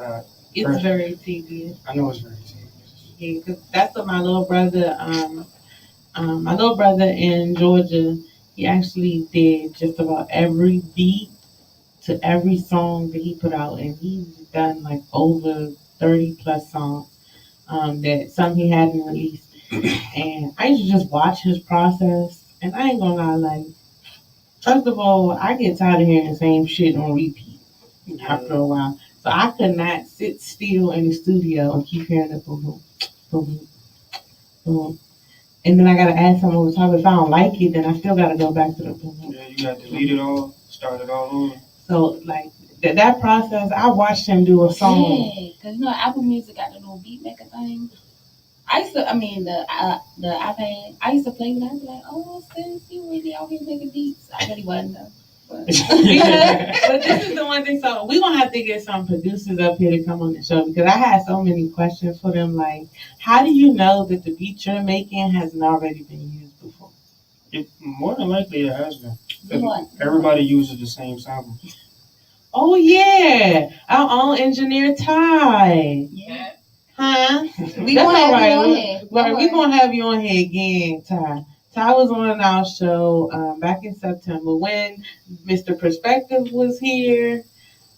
it's very tedious. I know it's very tedious. Yeah, 'cause that's what my little brother, my little brother in Georgia, he actually did just about every beat to every song that he put out, and he's done like over 30 plus songs that some he hadn't released. And I used to just watch his process, and I ain't gonna lie, like, first of all, I get tired of hearing the same shit on repeat after a while. So I could not sit still in the studio and keep hearing the boom, boom, boom, boom. And then I gotta add something over top. If I don't like it, then I still gotta go back to the boom, boom. Yeah, you gotta delete it all, start it all over. So like that process, I watched him do a song. Yeah, because you know Apple Music got the little beat maker thing. The iPad. I used to play with it. I'd be like, oh, sis, you really out here making beats. I really wasn't though. But this is the one thing. So we're gonna have to get some producers up here to come on the show because I had so many questions for them. Like, how do you know that the beat you're making hasn't already been used before? More than likely, it has been. What? Everybody uses the same sample. Oh yeah, our own engineer Ty. Yeah. Huh? We gonna have you on here. We're gonna have you on here again, Ty. Ty was on our show back in September when Mr. Perspective was here.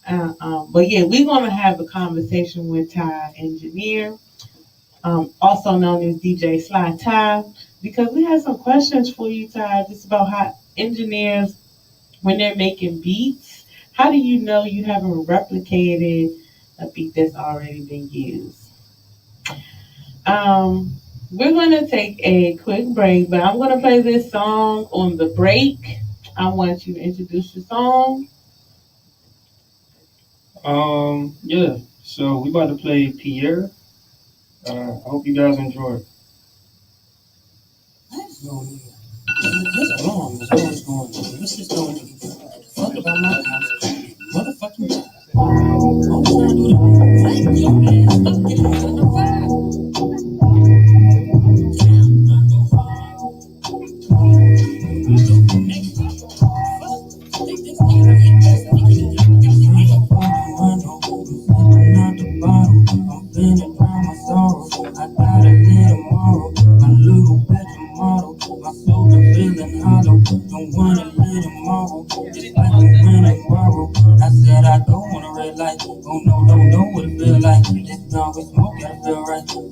But yeah, we're gonna have a conversation with Ty Engineer, also known as DJ Sly Ty, because we had some questions for you, Ty, just about how engineers, when they're making beats, how do you know you haven't replicated a beat that's already been used? We're going to take a quick break, but I'm going to play this song on the break. I want you to introduce your song. Yeah. So we about to play Pierre. I hope you guys enjoy it. This alarm is always going on. This is going to fuck about my house. Motherfucking I'm trying to do the thank you, man. Let's get it on the vibe.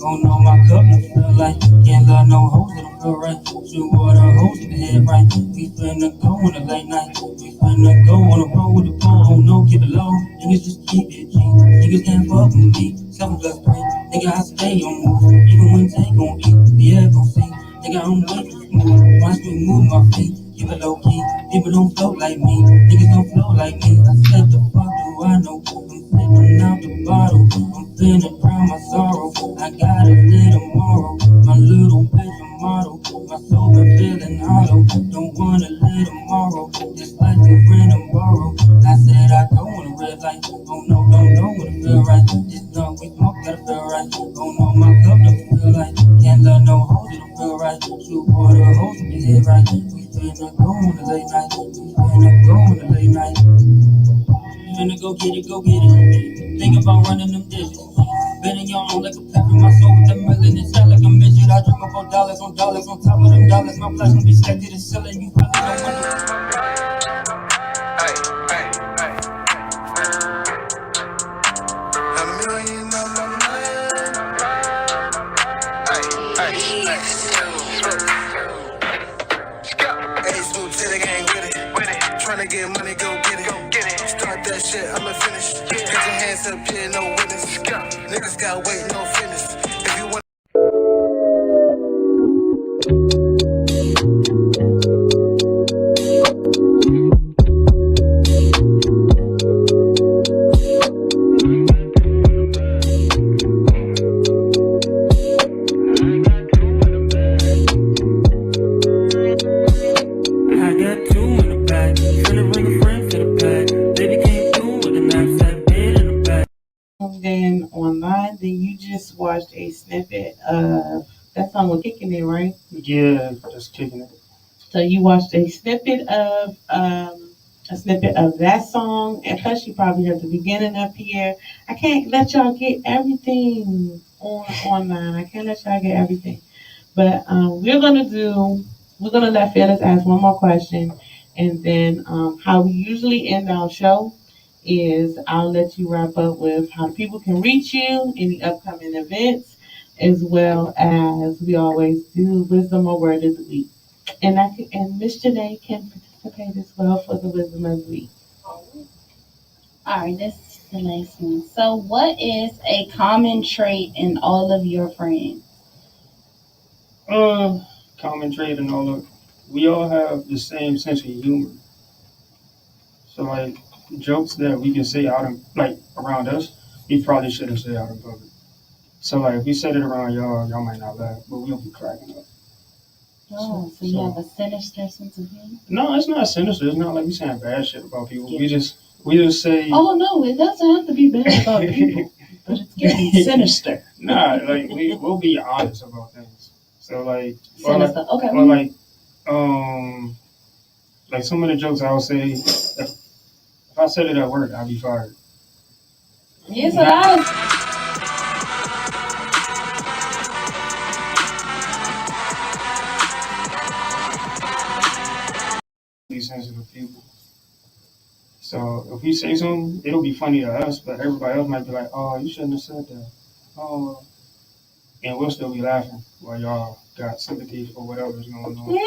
Oh no, my cup don't feel like can't love no hoes that don't feel right. Shoot water hoes in the head right. We finna go on a late night. We finna go on a road with the pole. Oh no, keep it low. Niggas just keep it G. Niggas can't fuck with me. 7 plus 3. Nigga, I stay on move. Even when they gon' eat, yeah, gon' see. Nigga, I'm way too smooth. Watch me move my feet. Keep it low key. People don't float like me. Niggas don't flow like me. I said the fuck do I know? I'm sipping out the bottle. I'm finna drown my sorrow. I got a little moral. My little bitch a model. My soul been feeling hollow. Don't want a little moral. Just like to rent and borrow. I said I go on a red light. Oh no, don't know what it feel right. This dog we smoke gotta feel right. Oh no, my cup doesn't feel like. Can't love no hoes that don't feel right. Shoot water hoes in the head right. We finna go on a late night. We finna go on a late night. Finna go get it, go get it. Think about running them digits. Bending your own like a pepper, my soul with the million. It's not like a midget. I dream about dollars on dollars on top of them dollars. My flesh won't be stacked to the ceiling. You really don't want to. A million on my mind. Hey, smooth to the gang with it. Tryna get money, go get it. Start that shit, I'ma finish. Get your hands up, yeah, no witness. Niggas got weight, no fitness. If you want. I got two in the back. Finna bring a friend to the back. Baby came through with a knapsack bed in the back. Then online, then you just watched a snippet of that song was kicking it, right? Yeah, just kicking it. So you watched a snippet of that song, and plus you probably heard the beginning up here. I can't let y'all get everything online. I can't let y'all get everything, but we're gonna let Phyllis ask one more question, and then how we usually end our show is I'll let you wrap up with how people can reach you, any upcoming events, as well as we always do wisdom or word of the week. And Miss Janae can participate as well for the wisdom of the week. All right, this is the next one. So, what is a common trait in all of your friends? Common trait and all of we all have the same sense of humor. So like jokes that we can say out in like around us, we probably shouldn't say out in public. So like if we said it around y'all might not laugh, but we'll be cracking up. Oh, so you have a sinister sense of humor? No, it's not sinister. It's not like we saying bad shit about people. Yeah. We just say. Oh no, it doesn't have to be bad about people, but it's getting sinister. Nah, like we'll be honest about things. So like, sinister. Okay. Or like some of the jokes I'll say. If I said it at work, I'll be fired. Yes, a lot of. Sensitive people. So if we say something, it'll be funny to us, but everybody else might be like, "Oh, you shouldn't have said that." Oh, and we'll still be laughing while y'all got sympathy for whatever's going on.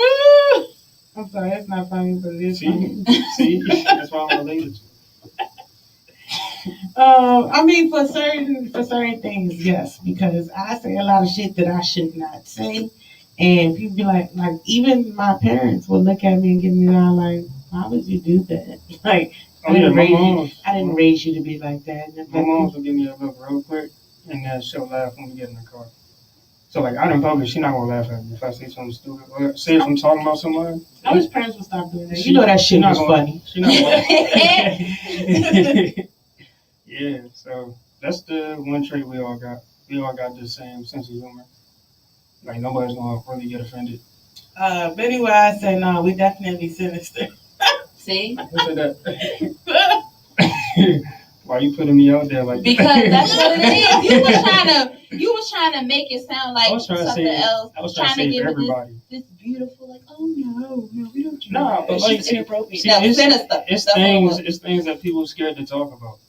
I'm sorry, it's not funny, but it's funny. See, that's why I'm related to. I mean, for certain things, yes, because I say a lot of shit that I should not say. And people be like even my parents will look at me and give me that like, why would you do that? Like, I didn't raise you to be like that. My mom will give me a look real quick, and then she'll laugh when we get in the car. So like out in public, she's not gonna laugh at me if I say something stupid. Or say if I'm talking about somebody. I wish parents would stop doing that. You know that shit was funny. She not gonna. Yeah, so that's the one trait we all got. We all got the same sense of humor. Like nobody's gonna really get offended. But anyway, I say no. We definitely sinister. See? Who said that? Why you putting me out there like that? Because that's what it is. You was trying to make it sound like something else. I was trying to give everybody this beautiful, like, oh no, we don't do that. But like, inappropriate. See, it's things that people are scared to talk about.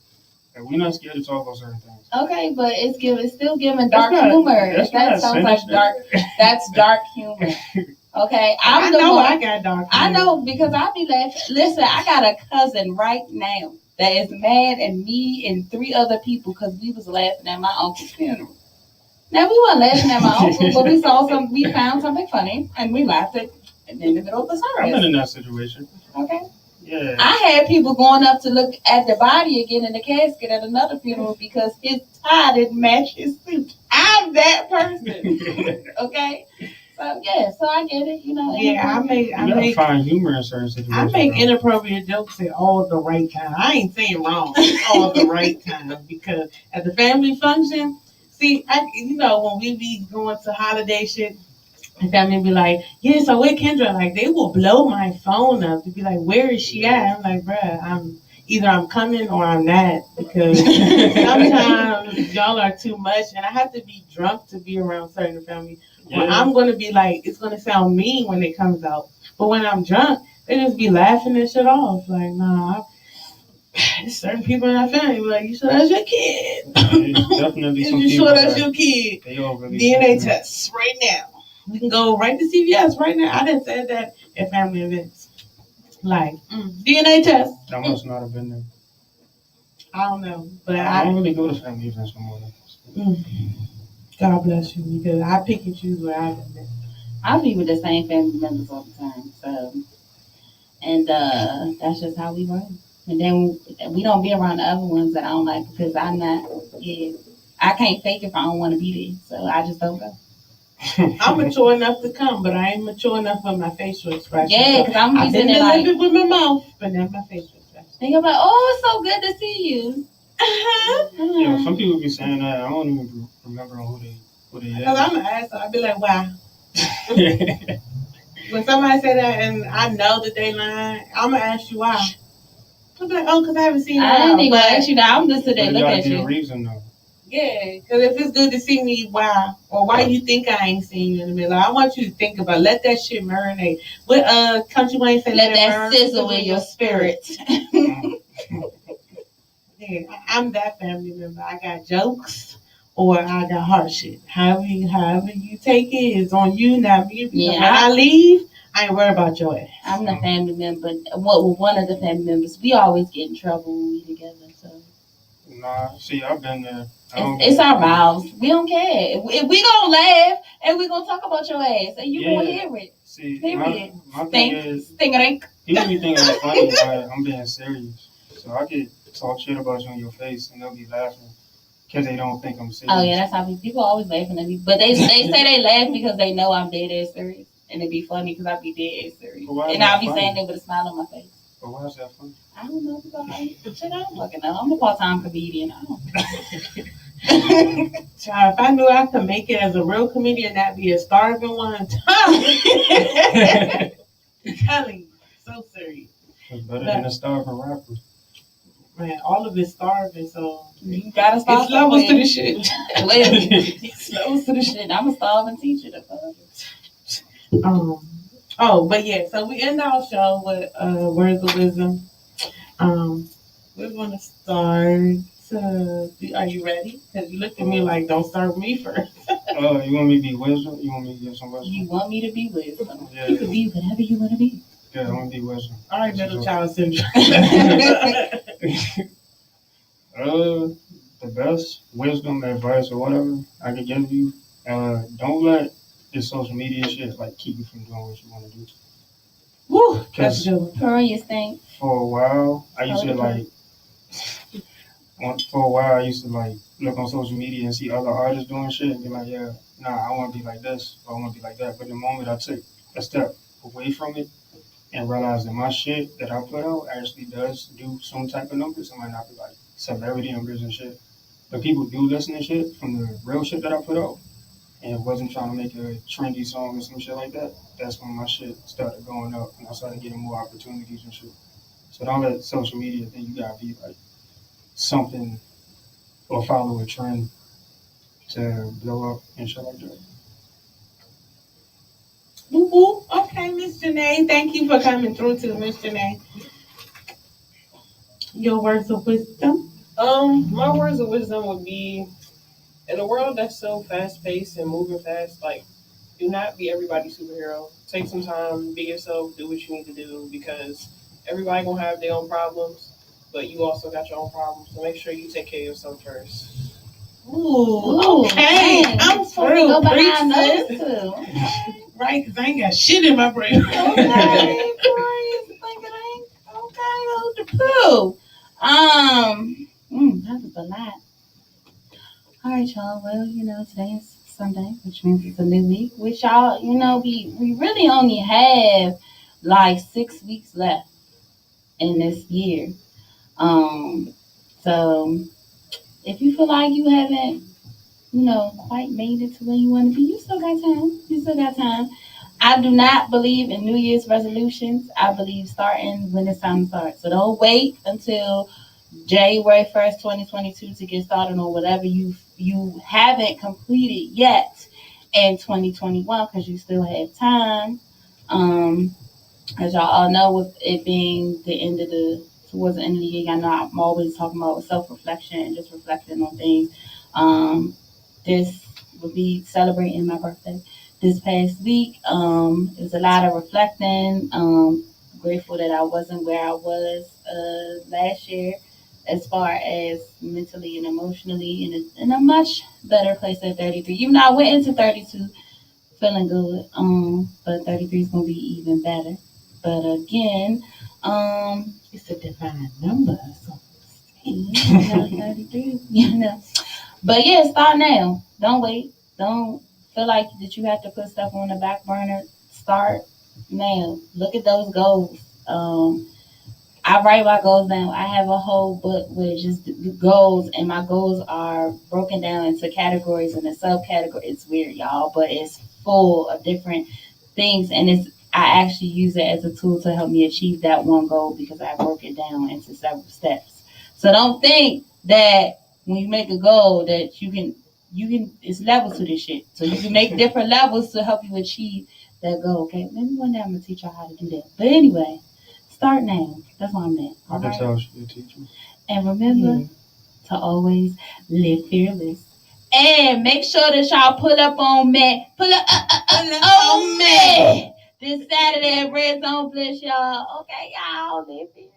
Like, we're not scared to talk about certain things. Okay, but it's still giving dark humor. That sounds like dark. That's dark humor. Okay, I know I got dark humor. I know because I be laughing. Listen, I got a cousin right now that is mad at me and 3 other people because we was laughing at my uncle's funeral. Now we weren't laughing at my uncle, but we found something funny and we laughed at in the middle of the service. I've been in that situation. Okay. Yeah. I had people going up to look at the body again in the casket at another funeral because his tie didn't match his suit. I'm that person. Okay? So I get it, Yeah, I make find humor in certain situations. I make inappropriate jokes at all the right time. I ain't saying wrong all the right time because at the family function, see, when we be going to holiday shit, my family be like, yeah, so where Kendra? Like, they will blow my phone up to be like, where is she at? I'm like, bruh, either I'm coming or I'm not, because sometimes y'all are too much, and I have to be drunk to be around certain family. Well, Yeah. I'm gonna be like, it's gonna sound mean when it comes out, but when I'm drunk, they just be laughing this shit off. Like, nah, there's certain people in our family be like, you sure that's your kid? It's definitely Is some you people sure that's that your kid? they all really DNA definitely- test right now. We can go right to CVS right now. I didn't say that at family events. Like, DNA test. That must not have been there. I don't know, but I don't really go to family events no more. God bless you, because I pick and choose where I've been. I be with the same family members all the time, so and that's just how we roll. And then we don't be around the other ones that I don't like because I'm not. Yeah, I can't fake if I don't want to be there, so I just don't go. I'm mature enough to come, but I ain't mature enough for my facial expression. Yeah, because I'm I've been sitting there like, delivered with my mouth, but not my facial expression. think about, oh, it's so good to see you. Yeah, some people be saying that. I don't even remember who they Because I'm an asshole. I be like, why? When somebody say that and I know that they lying, I'm going to ask you why. I'll be like, oh, because I haven't seen you. I didn't think I'd ask you that. I'm just sitting there But looking it gotta at be a you. reason though. Yeah, because if it's good to see me, why? Or why you think I ain't seen you in the middle? I want you to think about, let that shit marinate. What Country Wayne say? Let that sizzle in your spirit. Yeah, I'm that family member. I got jokes or I got hard shit. However you take it, it's on you, not me. Because when I leave, I ain't worried about your ass. I'm the family member. With one of the family members, we always get in trouble when we together. So Nah, see, I've been there. it's our mouths. We don't care. If we gonna laugh and we gonna talk about your ass, and you gonna hear it. See, Period. my thing is, Stink. people be thinking it's funny, but I'm being serious. So I could talk shit about you in your face and they'll be laughing because they don't think I'm serious. Oh yeah, that's how people always laughing at me. But they say they laugh because they know I'm dead ass serious, and it be funny because I be dead ass serious, and I'll be saying it with a smile on my face. But why is that funny? I don't know. Shit, I don't fucking know. I'm a part-time comedian. I don't. Child, if I knew I could make it as a real comedian, not be a starving one. I'm telling you, so serious. It's better than a starving rapper. Man, all of it's starving, so You gotta stop. it's levels to the shit. It's levels to the shit. I'm a starving teacher. But yeah, so we end our show with words of wisdom. We're gonna start. Are you ready? Because you looked at me like, don't start with me first. Oh, you want me to be wisdom? You want me to give some wisdom? You want me to be wisdom? Yeah. You can be whatever you want to be. Yeah, I want to be wisdom. All right, middle child syndrome. The best wisdom, advice, or whatever I could give you, don't let this social media shit like keep you from doing what you want to do. Woo, that's good. Girl, you stink. For a while, I used to look on social media and see other artists doing shit and be like, yeah, nah, I want to be like this, or I want to be like that. But the moment I took a step away from it and realized that my shit that I put out actually does do some type of numbers, it might not be like celebrity numbers and shit, but people do listen to shit from the real shit that I put out, and wasn't trying to make a trendy song or some shit like that. That's when my shit started going up and I started getting more opportunities and shit. So don't let social media think you gotta be like something or follow a trend to blow up and shit like that. Woo-woo. Okay, Miss Janae. Thank you for coming through to Miss Janae. Your words of wisdom? My words of wisdom would be, in a world that's so fast-paced and moving fast, like, do not be everybody's superhero. Take some time, be yourself, do what you need to do, because everybody gonna have their own problems, but you also got your own problems. So make sure you take care of yourself first. Ooh, okay. Man, I'm supposed to go through. behind those Preach, two. right? Because I ain't got shit in my brain. Okay, boys, okay, hold the poo. That was a lot. All right, y'all. Well, today is Sunday, which means it's a new week. Which y'all, we really only have like 6 weeks left in this year. So if you feel like you haven't, quite made it to where you want to be, you still got time. I do not believe in New Year's resolutions. I believe starting when it's time to start. So don't wait until January 1st, 2022 to get started on whatever you haven't completed yet in 2021 because you still have time. As y'all all know, with it being the end of towards the end of the year, I know I'm always talking about self-reflection and just reflecting on things. This would be celebrating my birthday this past week. It was a lot of reflecting. Grateful that I wasn't where I was last year as far as mentally and emotionally in a much better place at 33. Even though I went into 32 feeling good, but 33 is going to be even better. But again, It's a divine number. So. 33, But yeah, start now. Don't wait. Don't feel like that you have to put stuff on the back burner. Start now. Look at those goals. I write my goals down. I have a whole book with just goals, and my goals are broken down into categories and a subcategory. It's weird, y'all, but it's full of different things, and I actually use it as a tool to help me achieve that one goal because I broke it down into several steps. So don't think that when you make a goal that you can it's levels to this shit. So you can make different levels to help you achieve that goal. Okay, maybe one day I'm gonna teach y'all how to do that. But anyway, start now. That's what I'm at. I can tell she a teacher. And remember to always live fearless. And make sure that y'all pull up on me. Pull up on me. This Saturday at Red Zone Bliss, y'all. Okay, y'all, live fearless.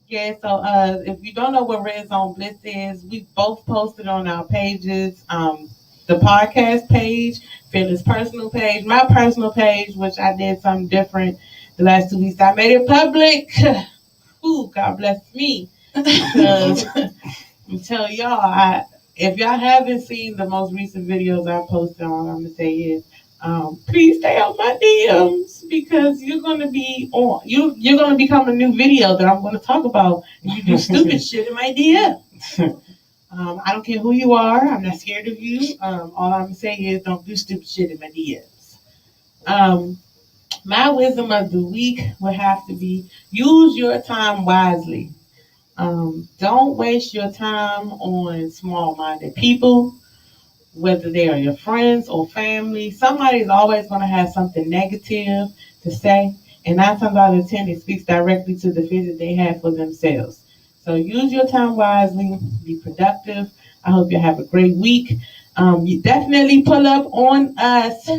Yeah, so if you don't know what Red Zone Bliss is, we both posted on our pages. The podcast page, Phyllis' personal page, my personal page, which I did something different the last 2 weeks. I made it public. Ooh, God bless me. Because I'm telling y'all, if y'all haven't seen the most recent videos I posted on, I'm gonna say is please stay on my DMs because you're gonna be on. You're gonna become a new video that I'm gonna talk about. And you do stupid shit in my DM. I don't care who you are. I'm not scared of you. All I'm gonna say is don't do stupid shit in my DMs. My wisdom of the week would have to be use your time wisely. Don't waste your time on small-minded people, whether they are your friends or family. Somebody's always going to have something negative to say, and 9 times out of 10, it speaks directly to the fear that they have for themselves. So use your time wisely, be productive. I hope you have a great week. You definitely pull up on us.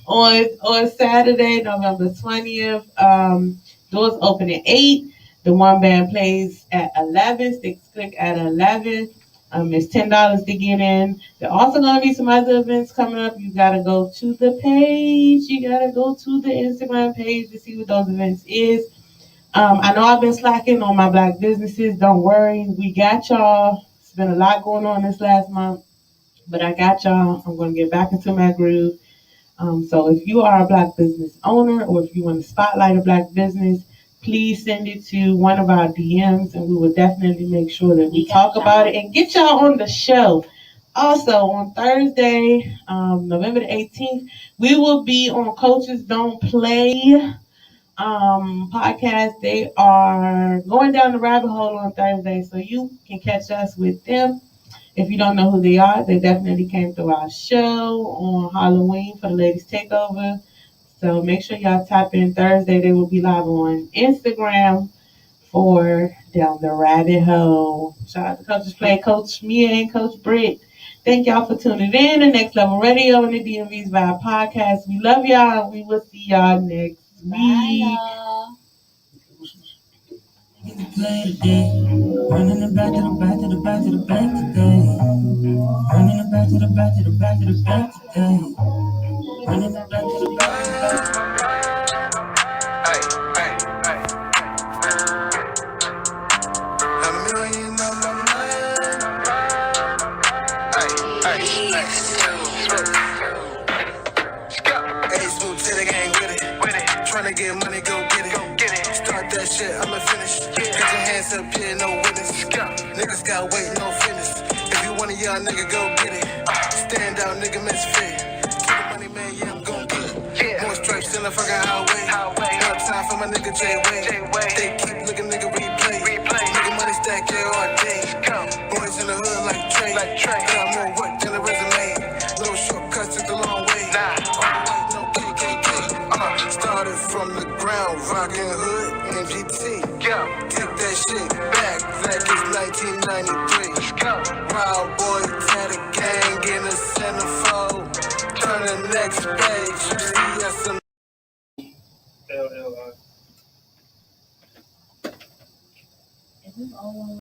On Saturday, November 20th. Doors open at 8. The one band plays at 11. Sticks click at 11. It's $10 to get in. There are also going to be some other events coming up. You got to go to the page. You got to go to the Instagram page to see what those events is. I know I've been slacking on my Black businesses. Don't worry. We got y'all. It's been a lot going on this last month, but I got y'all. I'm going to get back into my groove. So if you are a Black business owner or if you want to spotlight a Black business, please send it to one of our DMs and we will definitely make sure that we talk about it and get y'all on the show. Also, on Thursday, November the 18th, we will be on Coaches Don't Play podcast. They are going down the rabbit hole on Thursday, so you can catch us with them. If you don't know who they are, they definitely came through our show on Halloween for the Ladies Takeover. So make sure y'all tap in Thursday. They will be live on Instagram for Down the Rabbit Hole. Shout out to Coaches Play, Coach Mia and Coach Britt. Thank y'all for tuning in to Next Level Radio and the DMV's Vibe Podcast. We love y'all. We will see y'all next week. Bye, y'all. Running the back to the back to the back to the back today. Running the back to the back to the back to the back today. Running the back to the back to the back. I'm a million on my mind. Hey, smooth to the gang with it. Tryna get money, go get it. Start that shit, I'ma finish. Get your hands up, yeah, no witness. Niggas got weight, no fitness. If you one of y'all nigga go get it. Stand out, nigga, misfit. Keep the money, man, yeah, I'm gon' get it. More stripes in the fucking highway. No time for my nigga J-Way. They keep looking, nigga, replay. Nigga, money stack, yeah, all day. Boys in the hood like Trey. Got more work than a resume. No shortcuts, took the long way. All white, no KKK. Started from the ground, rockin' hood, MGT. Take that shit back like it's 1993. Wild boy, tatted gang in a centerfold. Turn the next page, you see us in